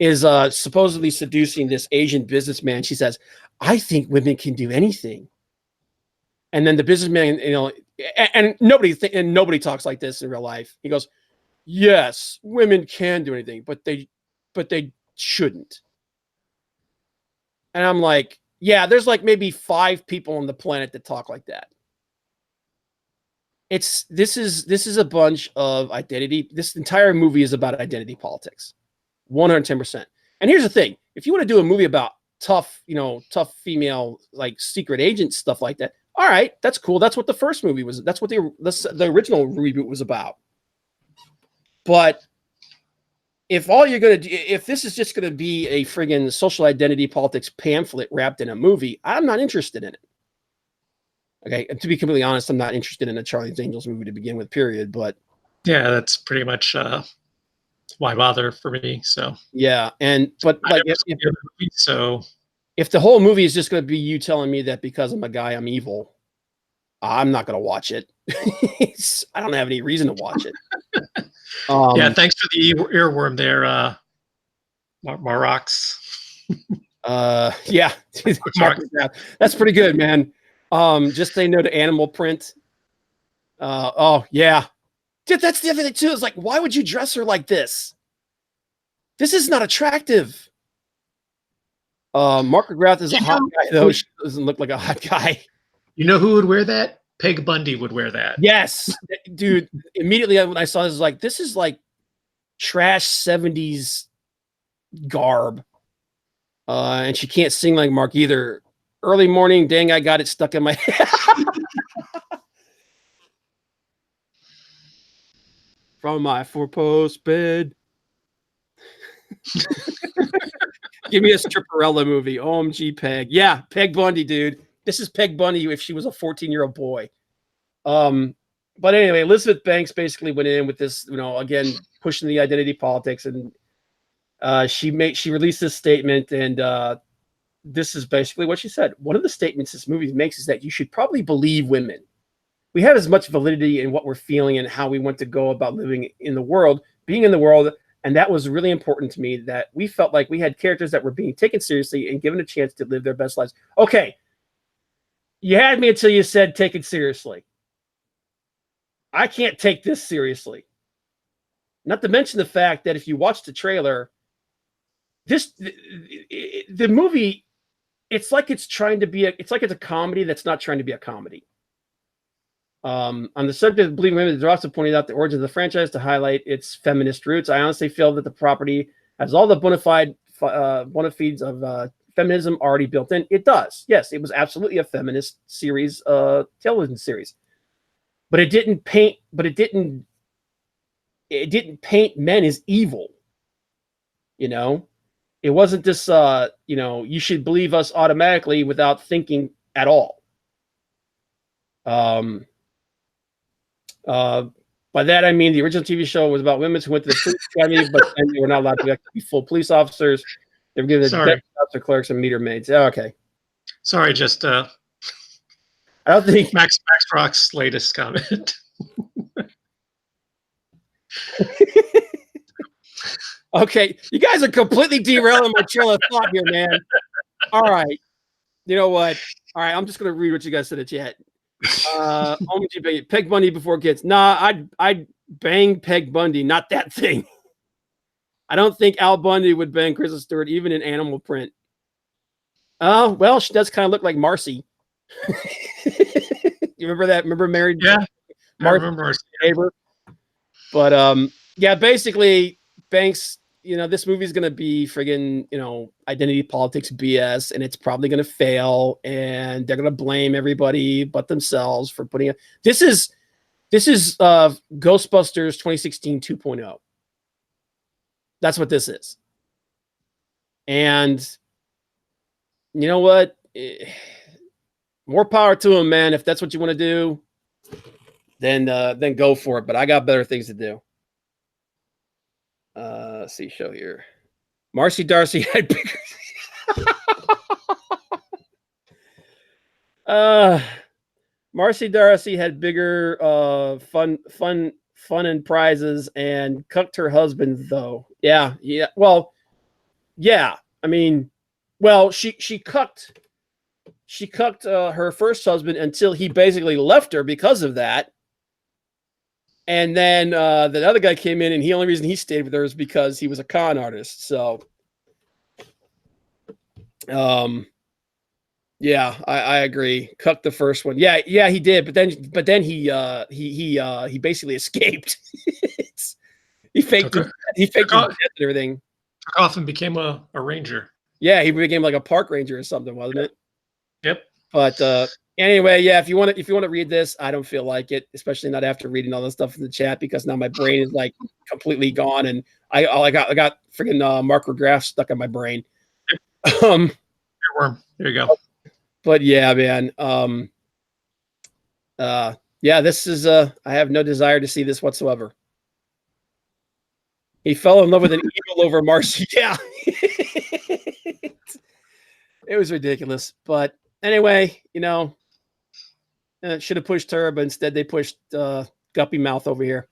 is supposedly seducing this Asian businessman. She says, "I think women can do anything." And then the businessman, and nobody talks like this in real life. He goes, "Yes, women can do anything, but they shouldn't." And I'm like, yeah, there's like maybe 5 people on the planet that talk like that. This is a bunch of identity. This entire movie is about identity politics. 110%. And here's the thing. If you want to do a movie about tough female, like secret agent stuff like that, all right, that's cool. That's what the first movie was. That's what the original reboot was about. But if this is just gonna be a friggin' social identity politics pamphlet wrapped in a movie, I'm not interested in it. Okay, and to be completely honest, I'm not interested in a Charlie's Angels movie to begin with, period. But yeah, that's pretty much why bother for me. So yeah, but like if the whole movie is just going to be you telling me that because I'm a guy, I'm evil, I'm not going to watch it. I don't have any reason to watch it. Yeah, thanks for the earworm there, Marox. Yeah, that's pretty good, man. Just say no to animal print. Oh yeah, that's the other thing too. Is like, why would you dress her like this? This is not attractive. Mark McGrath is a hot guy, though. She doesn't look like a hot guy. You know who would wear that? Peg Bundy would wear that. Yes, dude. Immediately when I saw this, I was like, this is like trash 70s garb. And she can't sing like Mark either. Early morning, dang, I got it stuck in my head. From my 4-post bed. Give me a stripperella movie. OMG, Peg. Yeah, Peg Bundy, dude. This is Peg Bundy if she was a 14-year-old boy. But anyway, Elizabeth Banks basically went in with this, again, pushing the identity politics, and she released this statement, and this is basically what she said. One of the statements this movie makes is that you should probably believe women. We have as much validity in what we're feeling and how we want to go about living in the world, being in the world. And that was really important to me, that we felt like we had characters that were being taken seriously and given a chance to live their best lives. Okay. You had me until you said take it seriously. I can't take this seriously. Not to mention the fact that if you watch the trailer, the movie, it's like it's a comedy that's not trying to be a comedy. On the subject of believing women, the also pointed out the origin of the franchise to highlight its feminist roots. I honestly feel that the property has all the bona fides of feminism already built in. It does. Yes, it was absolutely a feminist series, television series. But it didn't it didn't paint men as evil. You know, it wasn't this, you should believe us automatically without thinking at all. By that I mean the original TV show was about women who went to the police academy, but then they were not allowed to be full police officers. They were given deputy officer clerks and meter maids. Okay. Sorry, just I don't think Max Rock's latest comment. Okay, you guys are completely derailing my trail of thought here, man. All right, you know what? All right, I'm just gonna read what you guys said in chat. Peg Bundy before kids. Nah, I'd bang Peg Bundy, not that thing. I don't think Al Bundy would bang Kristen Stewart even in animal print. Oh, well, she does kind of look like Marcy. You remember that? Remember Married? Yeah, I remember Marcy neighbor. But yeah, basically, Banks. This movie is gonna be friggin', identity politics BS, and it's probably gonna fail, and they're gonna blame everybody but themselves for putting it. This is Ghostbusters 2016 2.0. That's what this is. And you know what? More power to them, man. If that's what you want to do, then go for it. But I got better things to do. Let's see, show here. Marcy Darcy had bigger. Marcy Darcy had bigger fun and prizes and cucked her husband though. Yeah. Well, yeah. I mean, well, she cucked her first husband until he basically left her because of that. And then the other guy came in, and the only reason he stayed with her is because he was a con artist. So, yeah, I agree. Cut the first one. Yeah, he did. But then he basically escaped. He faked his death and everything. Took off and became a ranger. Yeah, he became like a park ranger or something, wasn't it? Yep. But anyway, yeah, if you want to read this, I don't feel like it, especially not after reading all the stuff in the chat, because now my brain is like completely gone, and I got freaking Mark McGrath stuck in my brain. Worm. There you go. But yeah, man. Yeah, this is I have no desire to see this whatsoever. He fell in love with an eagle over Marcy. Yeah. It was ridiculous. But anyway, should have pushed her, but instead they pushed Guppy Mouth over here.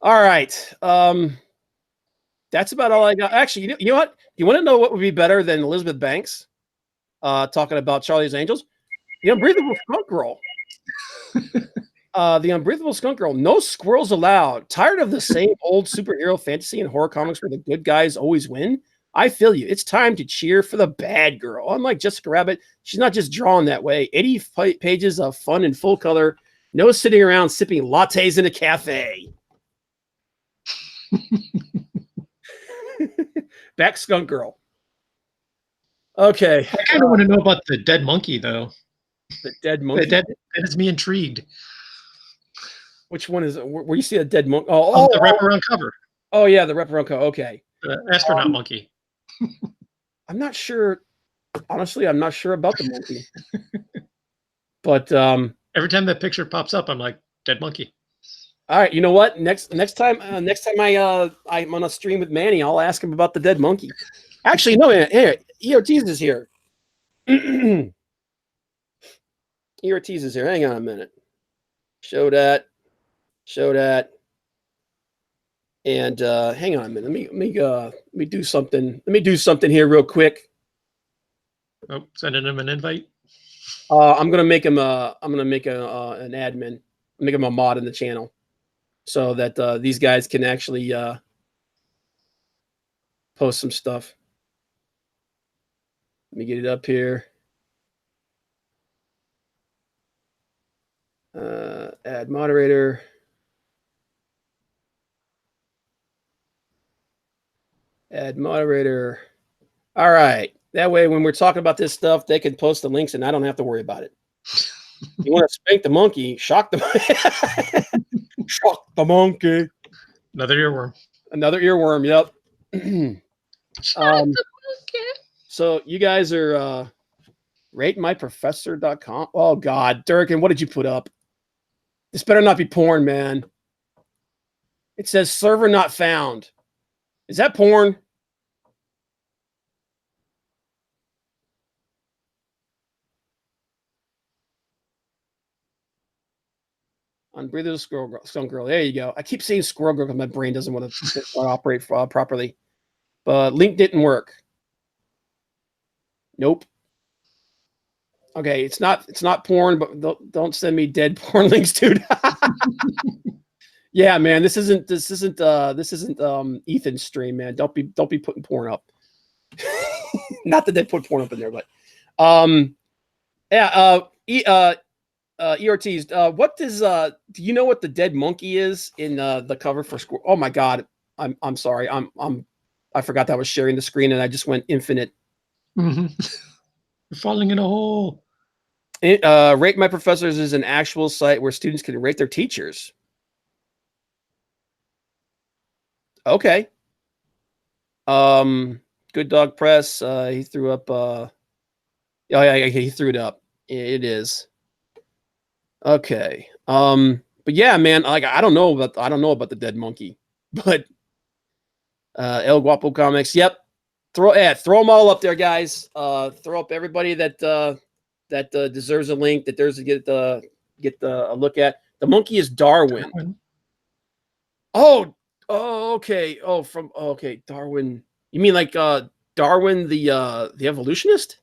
All right. That's about all I got. Actually, you know what? You want to know what would be better than Elizabeth Banks talking about Charlie's Angels? The Unbreathable Skunk Girl. The Unbreathable Skunk Girl. No squirrels allowed. Tired of the same old superhero fantasy and horror comics where the good guys always win? I feel you. It's time to cheer for the bad girl. Unlike Jessica Rabbit, she's not just drawn that way. 80 pages of fun and full color. No sitting around sipping lattes in a cafe. Back Skunk Girl. Okay. I kind of want to know about the dead monkey, though. The dead monkey? That has me intrigued. Which one is it? Where you see a dead monkey? The wraparound cover. Oh, yeah, the wraparound cover. Okay. The astronaut monkey. I'm not sure. Honestly, I'm not sure about the monkey. But every time that picture pops up, I'm like, dead monkey. All right, you know what? Next time I'm on a stream with Manny, I'll ask him about the dead monkey. Actually, no, here, ERTs is here. ERTs is here. Hang on a minute. Show that. And hang on a minute. Let me do something. Let me do something here real quick. Oh, sending him an invite. I'm gonna make him an admin. Make him a mod in the channel, so that these guys can actually post some stuff. Let me get it up here. Add moderator. Add moderator. All right. That way, when we're talking about this stuff, they can post the links and I don't have to worry about it. You want to spank the monkey, shock the monkey. Another earworm. Another earworm. Yep. Shut the monkey. So you guys are ratemyprofessor.com. Oh God, Durkin, what did you put up? This better not be porn, man. It says server not found. Is that porn? Unbreathable Squirrel Girl, Skunk Girl. There you go. I keep saying Squirrel Girl because my brain doesn't want to operate properly. But link didn't work. Nope. Okay, it's not porn, but don't send me dead porn links, dude. Yeah, man, this isn't Ethan's stream, man. Don't be putting porn up. Not that they put porn up in there, but yeah. ERTs. What does do you know what the dead monkey is in the cover for Squirrel? Oh my God, I'm sorry. I forgot that I was sharing the screen and I just went infinite. Mm-hmm. You're falling in a hole. Rate My Professors is an actual site where students can rate their teachers. Okay. Good Dog Press. He threw up. Oh yeah, he threw it up. It is. Okay. But yeah, man. Like I don't know about the dead monkey, but El Guapo Comics. Yep. Throw them all up there, guys. Throw up everybody that deserves a link, that deserves to get a look at. The monkey is Darwin. Oh, okay. Okay, Darwin. You mean like Darwin the evolutionist?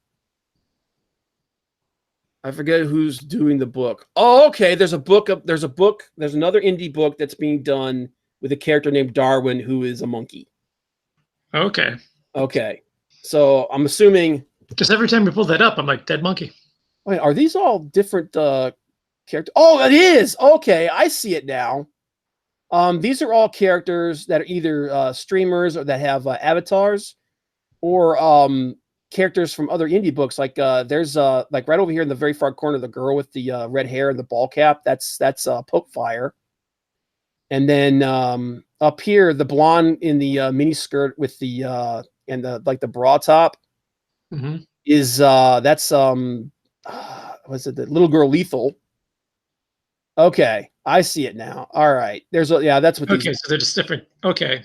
I forget who's doing the book. Oh, okay. There's another indie book that's being done with a character named Darwin who is a monkey. Okay. Okay. So I'm assuming just every time we pull that up, I'm like, dead monkey. Wait, are these all different characters? Oh, it is. Okay, I see it now. These are all characters that are either streamers or that have avatars, or characters from other indie books. Like there's like right over here in the very far corner, the girl with the red hair and the ball cap. That's Pope Fire. And then up here, the blonde in the mini skirt with the and the like the bra top is that's was it the little girl Lethal? Okay, I see it now. All right, there's yeah, that's what. Okay, so they're just different. Okay.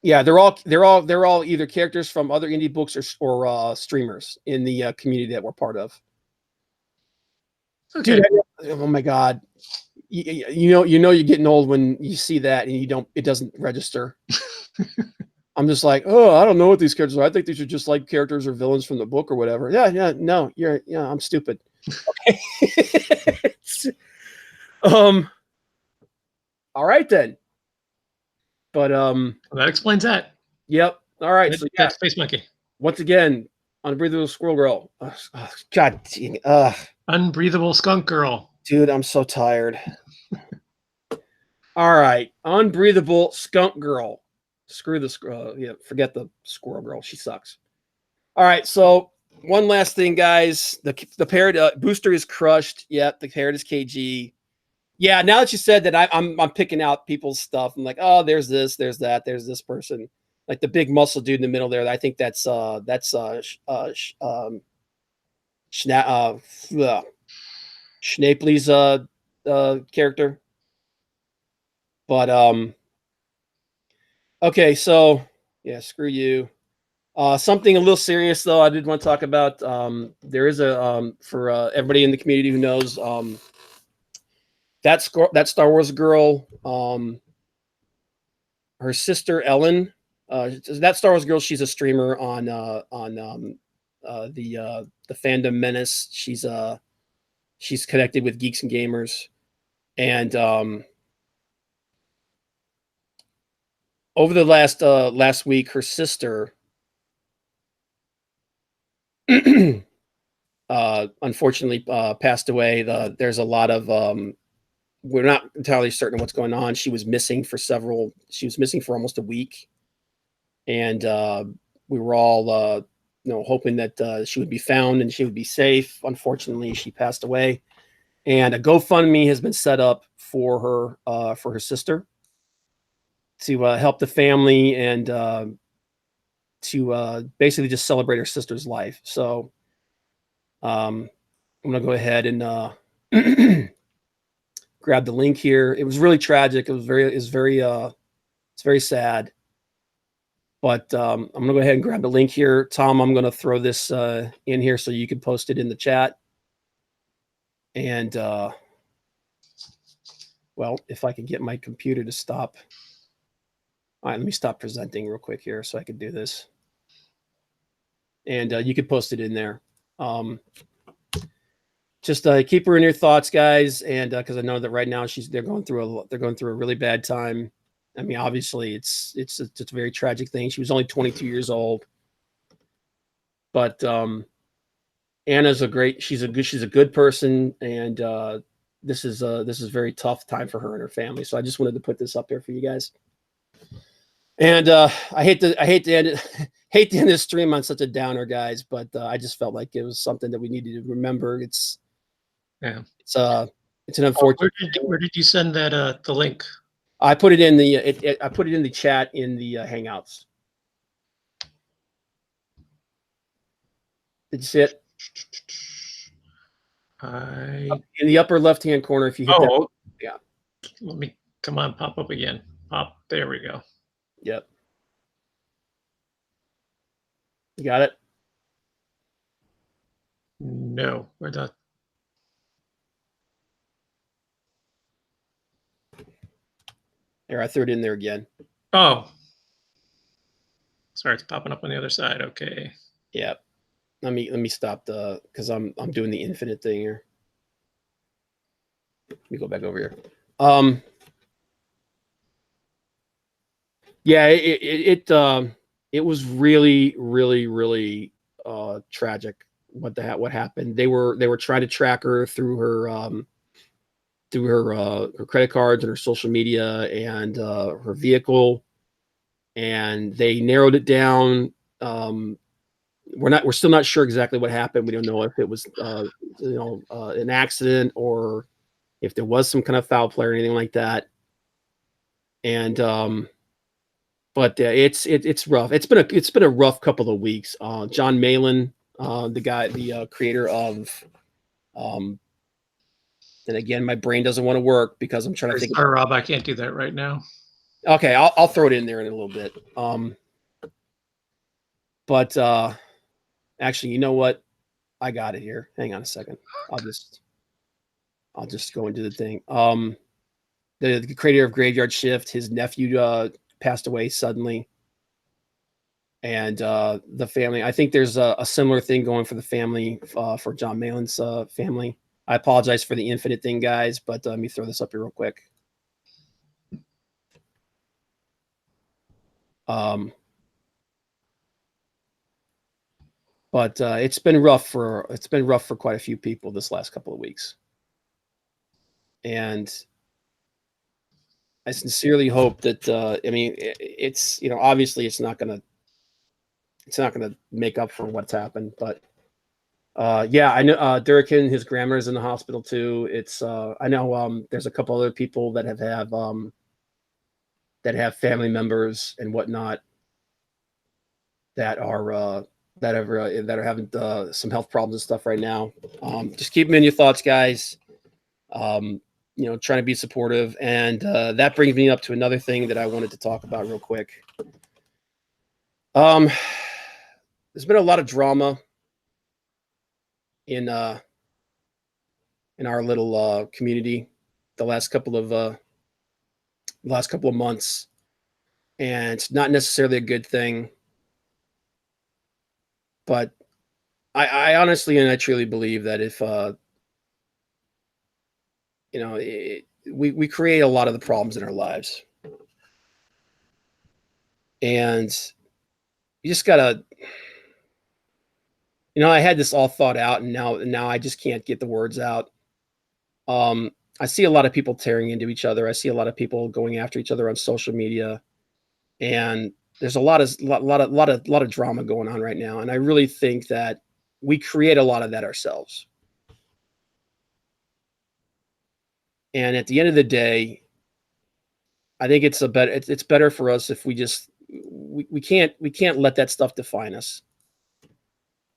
Yeah, they're all either characters from other indie books or streamers in the community that we're part of. Okay. Dude, oh my God, you know you're getting old when you see that and it doesn't register. I'm just like, oh, I don't know what these characters are. I think these are just like characters or villains from the book or whatever. Yeah, no, I'm stupid. Okay. All right then. But well, that explains that. Yep. All right. So that's Space Monkey. Once again, Unbreathable Squirrel Girl. God dang. Unbreathable Skunk Girl. Dude, I'm so tired. All right. Unbreathable Skunk Girl. Screw the yeah, forget the Squirrel Girl. She sucks. All right. So one last thing, guys. The parrot booster is crushed. Yep, the parrot is KG. Yeah, now that you said that, I'm picking out people's stuff. I'm like, oh, there's this, there's that, there's this person, like the big muscle dude in the middle there. I think that's Schnapley's character. But okay, so yeah, screw you. Something a little serious though, I did want to talk about. There is a for everybody in the community who knows. That Star Wars girl, her sister Ellen, that Star Wars girl, she's a streamer on the Fandom Menace. She's connected with Geeks and Gamers, and over the last week, her sister unfortunately passed away. There's a lot of we're not entirely certain what's going on. She was missing for almost a week. And we were all, hoping that she would be found and she would be safe. Unfortunately, she passed away. And a GoFundMe has been set up for her sister to help the family and to basically just celebrate her sister's life. So I'm gonna go ahead and grab the link here. It was really tragic. It's very sad. But I'm gonna go ahead and grab the link here. Tom, I'm gonna throw this in here so you can post it in the chat. And well, if I can get my computer to stop. All right, let me stop presenting real quick here so I can do this. And you can post it in there. Just keep her in your thoughts, guys, and because I know that right now they're going through a really bad time. I mean, obviously, it's a very tragic thing. She was only 22 years old, but Anna's she's a good person, and this is a very tough time for her and her family. So I just wanted to put this up there for you guys. And I hate to end this stream on such a downer, guys, but I just felt like it was something that we needed to remember. It's an unfortunate. Where did you send that the link? I put it in the I put it in the chat in the Hangouts. Did you see it? In the upper left-hand corner, if you hit that. Yeah. Let me come on, pop up again. There we go. Yep. You got it? No, we're not. There, I threw it in there again. Oh. Sorry, it's popping up on the other side. Okay. Yeah. Let me stop because I'm doing the infinite thing here. Let me go back over here. Yeah, it was really, really, really tragic what happened. They were trying to track her through her credit cards and her social media and her vehicle, and they narrowed it down. We're still not sure exactly what happened. We don't know if it was an accident or if there was some kind of foul play or anything like that. And but it's rough. It's been a rough couple of weeks. John Malin, the creator of and again, my brain doesn't want to work because I'm trying to think. Sorry, Rob, I can't do that right now. Okay, I'll throw it in there in a little bit. But actually, you know what? I got it here. Hang on a second. I'll just go into the thing. The creator of Graveyard Shift, his nephew passed away suddenly, and the family. I think there's a similar thing going for the family for John Malin's family. I apologize for the infinite thing, guys, but let me throw this up here real quick. But it's been rough for quite a few people this last couple of weeks, and I sincerely hope that I mean it's obviously it's not gonna make up for what's happened, but yeah, I know Durkin, his grandma's in the hospital too. It's I know there's a couple other people that have family members and whatnot that are having some health problems and stuff right now. Just keep them in your thoughts, guys. Trying to be supportive. And that brings me up to another thing that I wanted to talk about real quick. There's been a lot of drama in our little community the last couple of months, and it's not necessarily a good thing. But I honestly and I truly believe that if we create a lot of the problems in our lives, and you just gotta, I had this all thought out, and now I just can't get the words out. I see a lot of people tearing into each other. I see a lot of people going after each other on social media, and there's a lot of drama going on right now. And I really think that we create a lot of that ourselves. And at the end of the day, I think it's better for us if we can't let that stuff define us.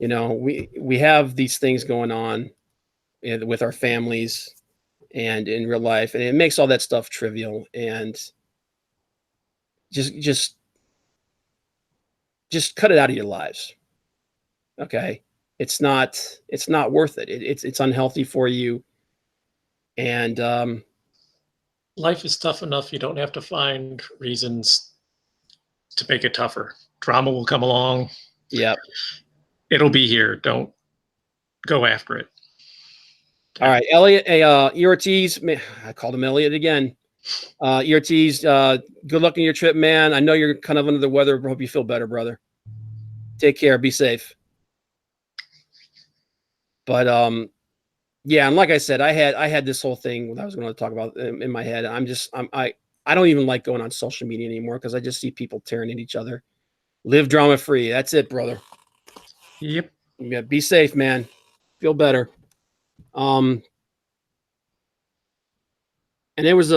We have these things going on with our families and in real life, and it makes all that stuff trivial. And just just just cut it out of your lives. Okay, it's not worth it. It's unhealthy for you. And Life is tough enough. You don't have to find reasons to make it tougher. Drama will come along. yeah. It'll be here. Don't go after it. All right, Elliot. Hey, Ortiz. I called him Elliot again. Ortiz. Good luck on your trip, man. I know you're kind of under the weather. But hope you feel better, brother. Take care. Be safe. But yeah, and like I said, I had this whole thing that I was going to talk about in my head. I don't even like going on social media anymore because I just see people tearing at each other. Live drama free. That's it, brother. Yep. Yeah, be safe, man. Feel better. And I was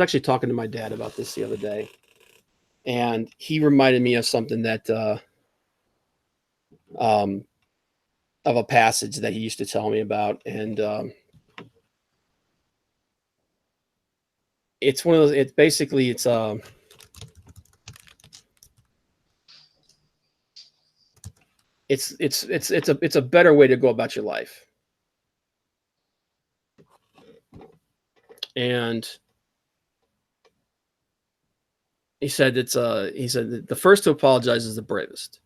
actually talking to my dad about this the other day, and he reminded me of something that of a passage that he used to tell me about. And it's one of those, it's basically, it's a better way to go about your life. And he said that the first to apologize is the bravest.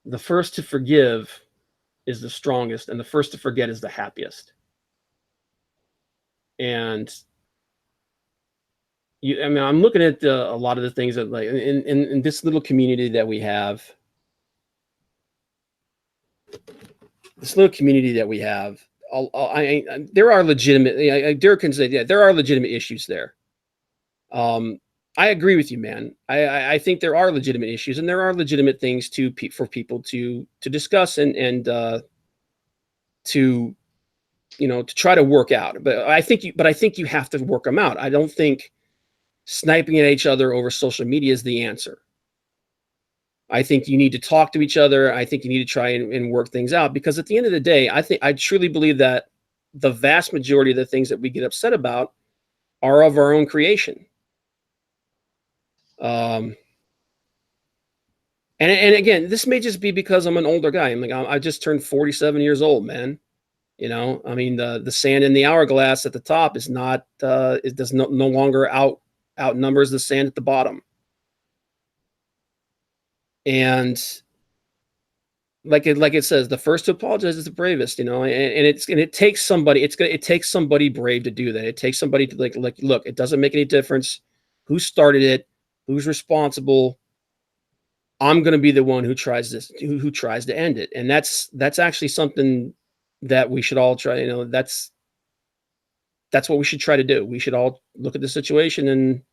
The first to forgive is the strongest, and the first to forget is the happiest. And I'm looking at a lot of the things that, like, in this little community that we have. There are legitimate. Derek can say, yeah, there are legitimate issues there. I agree with you, man. I think there are legitimate issues, and there are legitimate things for people to discuss and to try to work out. But I think you have to work them out. I don't think sniping at each other over social media is the answer. I think you need to talk to each other. I think you need to try and work things out, because at the end of the day, I truly believe that the vast majority of the things that we get upset about are of our own creation. And again, this may just be because I'm an older guy. I just turned 47 years old, man. I mean, the sand in the hourglass at the top is not, it does no longer outnumbers the sand at the bottom. And like it says, the first to apologize is the bravest, and it takes somebody, it takes somebody brave to do that. It takes somebody to like, look, it doesn't make any difference who started it, who's responsible. I'm going to be the one who tries to end it. And that's actually something that we should all try. That's what we should try to do. We should all look at the situation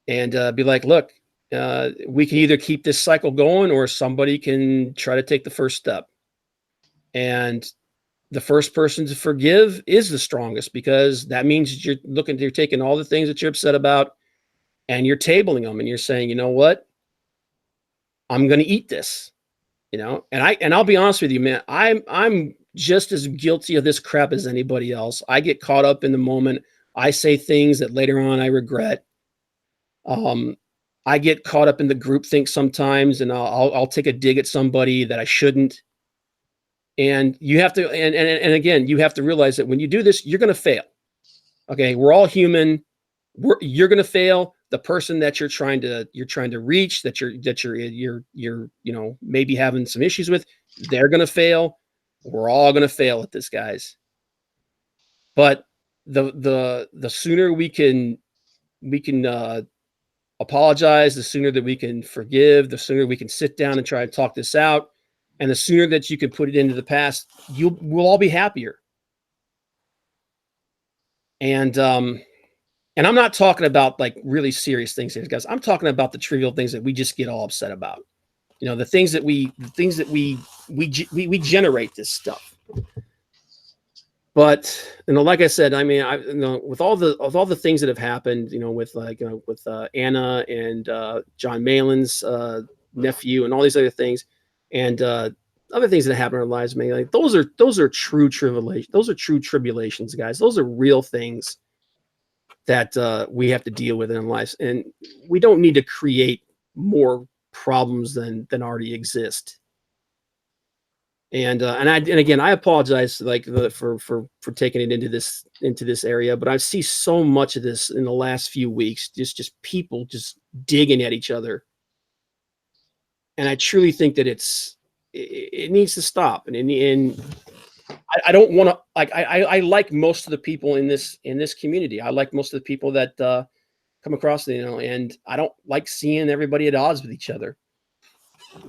and be like, look, we can either keep this cycle going, or somebody can try to take the first step. And the first person to forgive is the strongest, because that means you're taking all the things that you're upset about and you're tabling them, and you're saying, you know what? I'm going to eat this, and I'll be honest with you, man. I'm just as guilty of this crap as anybody else. I get caught up in the moment. I say things that later on I regret. I get caught up in the groupthink sometimes, and I'll take a dig at somebody that I shouldn't. And you have to, and again, you have to realize that when you do this, you're going to fail. Okay, we're all human. You're going to fail. The person that you're trying to reach, that you're maybe having some issues with, they're going to fail. We're all going to fail at this, guys. But the sooner we can apologize, the sooner that we can forgive, the sooner we can sit down and try to talk this out, and the sooner that you can put it into the past, we'll all be happier. And I'm not talking about like really serious things here, guys. I'm talking about the trivial things that we just get all upset about. You know, the things that we generate this stuff. But you know, like I said, I mean, with all the things that have happened, you know, with Anna and John Malin's nephew and all these other things, and other things that happen in our lives, maybe like those are true tribulations. Those are true tribulations, guys. Those are real things that we have to deal with in life, and we don't need to create more problems than already exist. And again, I apologize for taking it into this area, but I see so much of this in the last few weeks, just people just digging at each other, and I truly think that it needs to stop. And I don't want to I like most of the people in this community. I like most of the people that come across, you know, and I don't like seeing everybody at odds with each other.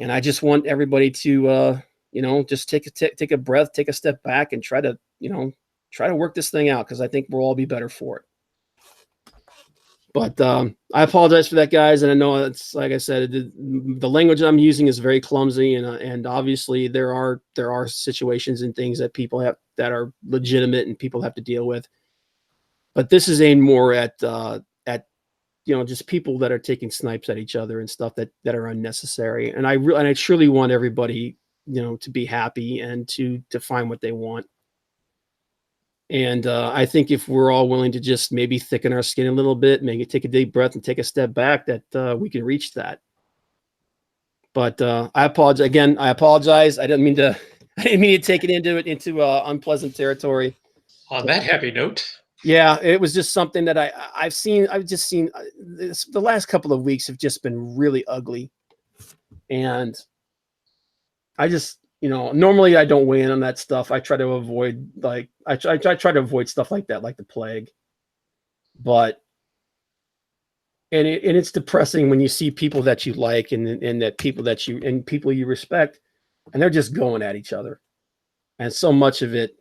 And I just want everybody to you know, just take a breath, take a step back, and try to work this thing out, because I think we'll all be better for it. But I apologize for that, guys, and I know it's, like I said, the language I'm using is very clumsy, and obviously there are situations and things that people have that are legitimate and people have to deal with. But this is aimed more at you know, just people that are taking snipes at each other and stuff that are unnecessary. And I truly want everybody, you know, to be happy and to find what they want. And I think if we're all willing to just maybe thicken our skin a little bit, maybe take a deep breath and take a step back, that we can reach that. But I apologize again. I apologize. I didn't mean to take it into unpleasant territory. On that happy note. Yeah, it was just something that I've just seen the last couple of weeks have just been really ugly. And I just, you know, normally I don't weigh in on that stuff. I try to avoid, like, I try to avoid stuff like that, like the plague. But it's depressing when you see people that you like and that people you respect, and they're just going at each other. And so much of it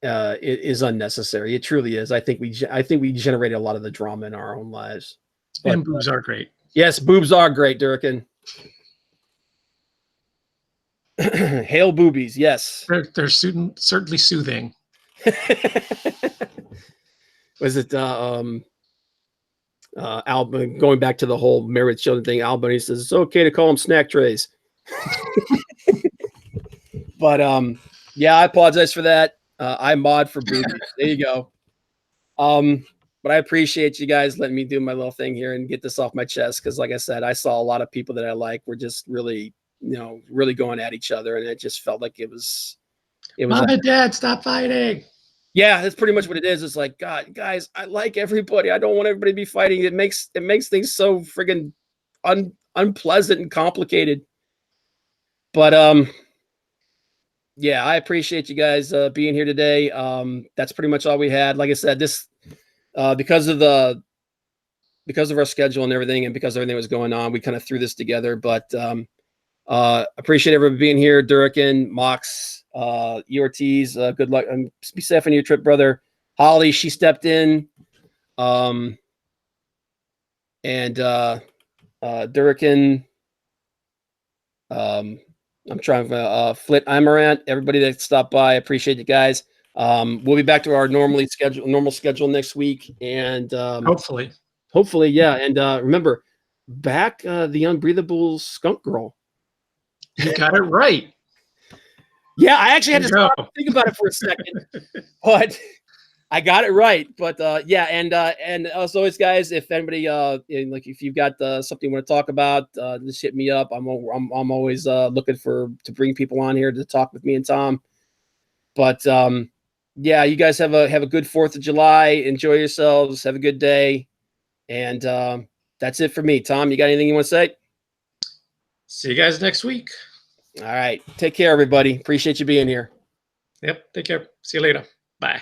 it is unnecessary. It truly is. I think we generate a lot of the drama in our own lives. But, and boobs are great. Yes, boobs are great, Durkin. Hail boobies, yes. They're certainly soothing. Was it Albany, going back to the whole marriage children thing? Albany says it's okay to call them snack trays. But yeah, I apologize for that. I mod for boobies. There you go. But I appreciate you guys letting me do my little thing here and get this off my chest, because, like I said, I saw a lot of people that I like were just really, you know, really going at each other, and it just felt like it was. Mom and Dad, stop fighting. Yeah, that's pretty much what it is. It's like, God, guys, I like everybody. I don't want everybody to be fighting. It makes things so friggin' unpleasant and complicated. But yeah, I appreciate you guys being here today. That's pretty much all we had. Like I said, this because of our schedule and everything, and because everything was going on, we kind of threw this together. But appreciate everybody being here. Durkin, Mox, Ortiz, good luck and be safe on your trip, brother. Holly, she stepped in. And Durkin, I'm trying to Flit Imarant, everybody that stopped by, appreciate you guys. We'll be back to our normal schedule next week, and hopefully, yeah. And remember, back the Unbreathable Skunk Girl. You got it right. Yeah, I actually had to stop and think about it for a second, but I got it right. But yeah, and as always, guys, if anybody like if you've got something you want to talk about, just hit me up. I'm always looking to bring people on here to talk with me and Tom. But yeah, you guys have a good 4th of July. Enjoy yourselves. Have a good day. And that's it for me. Tom, you got anything you want to say? See you guys next week. All right. Take care, everybody. Appreciate you being here. Yep. Take care. See you later. Bye.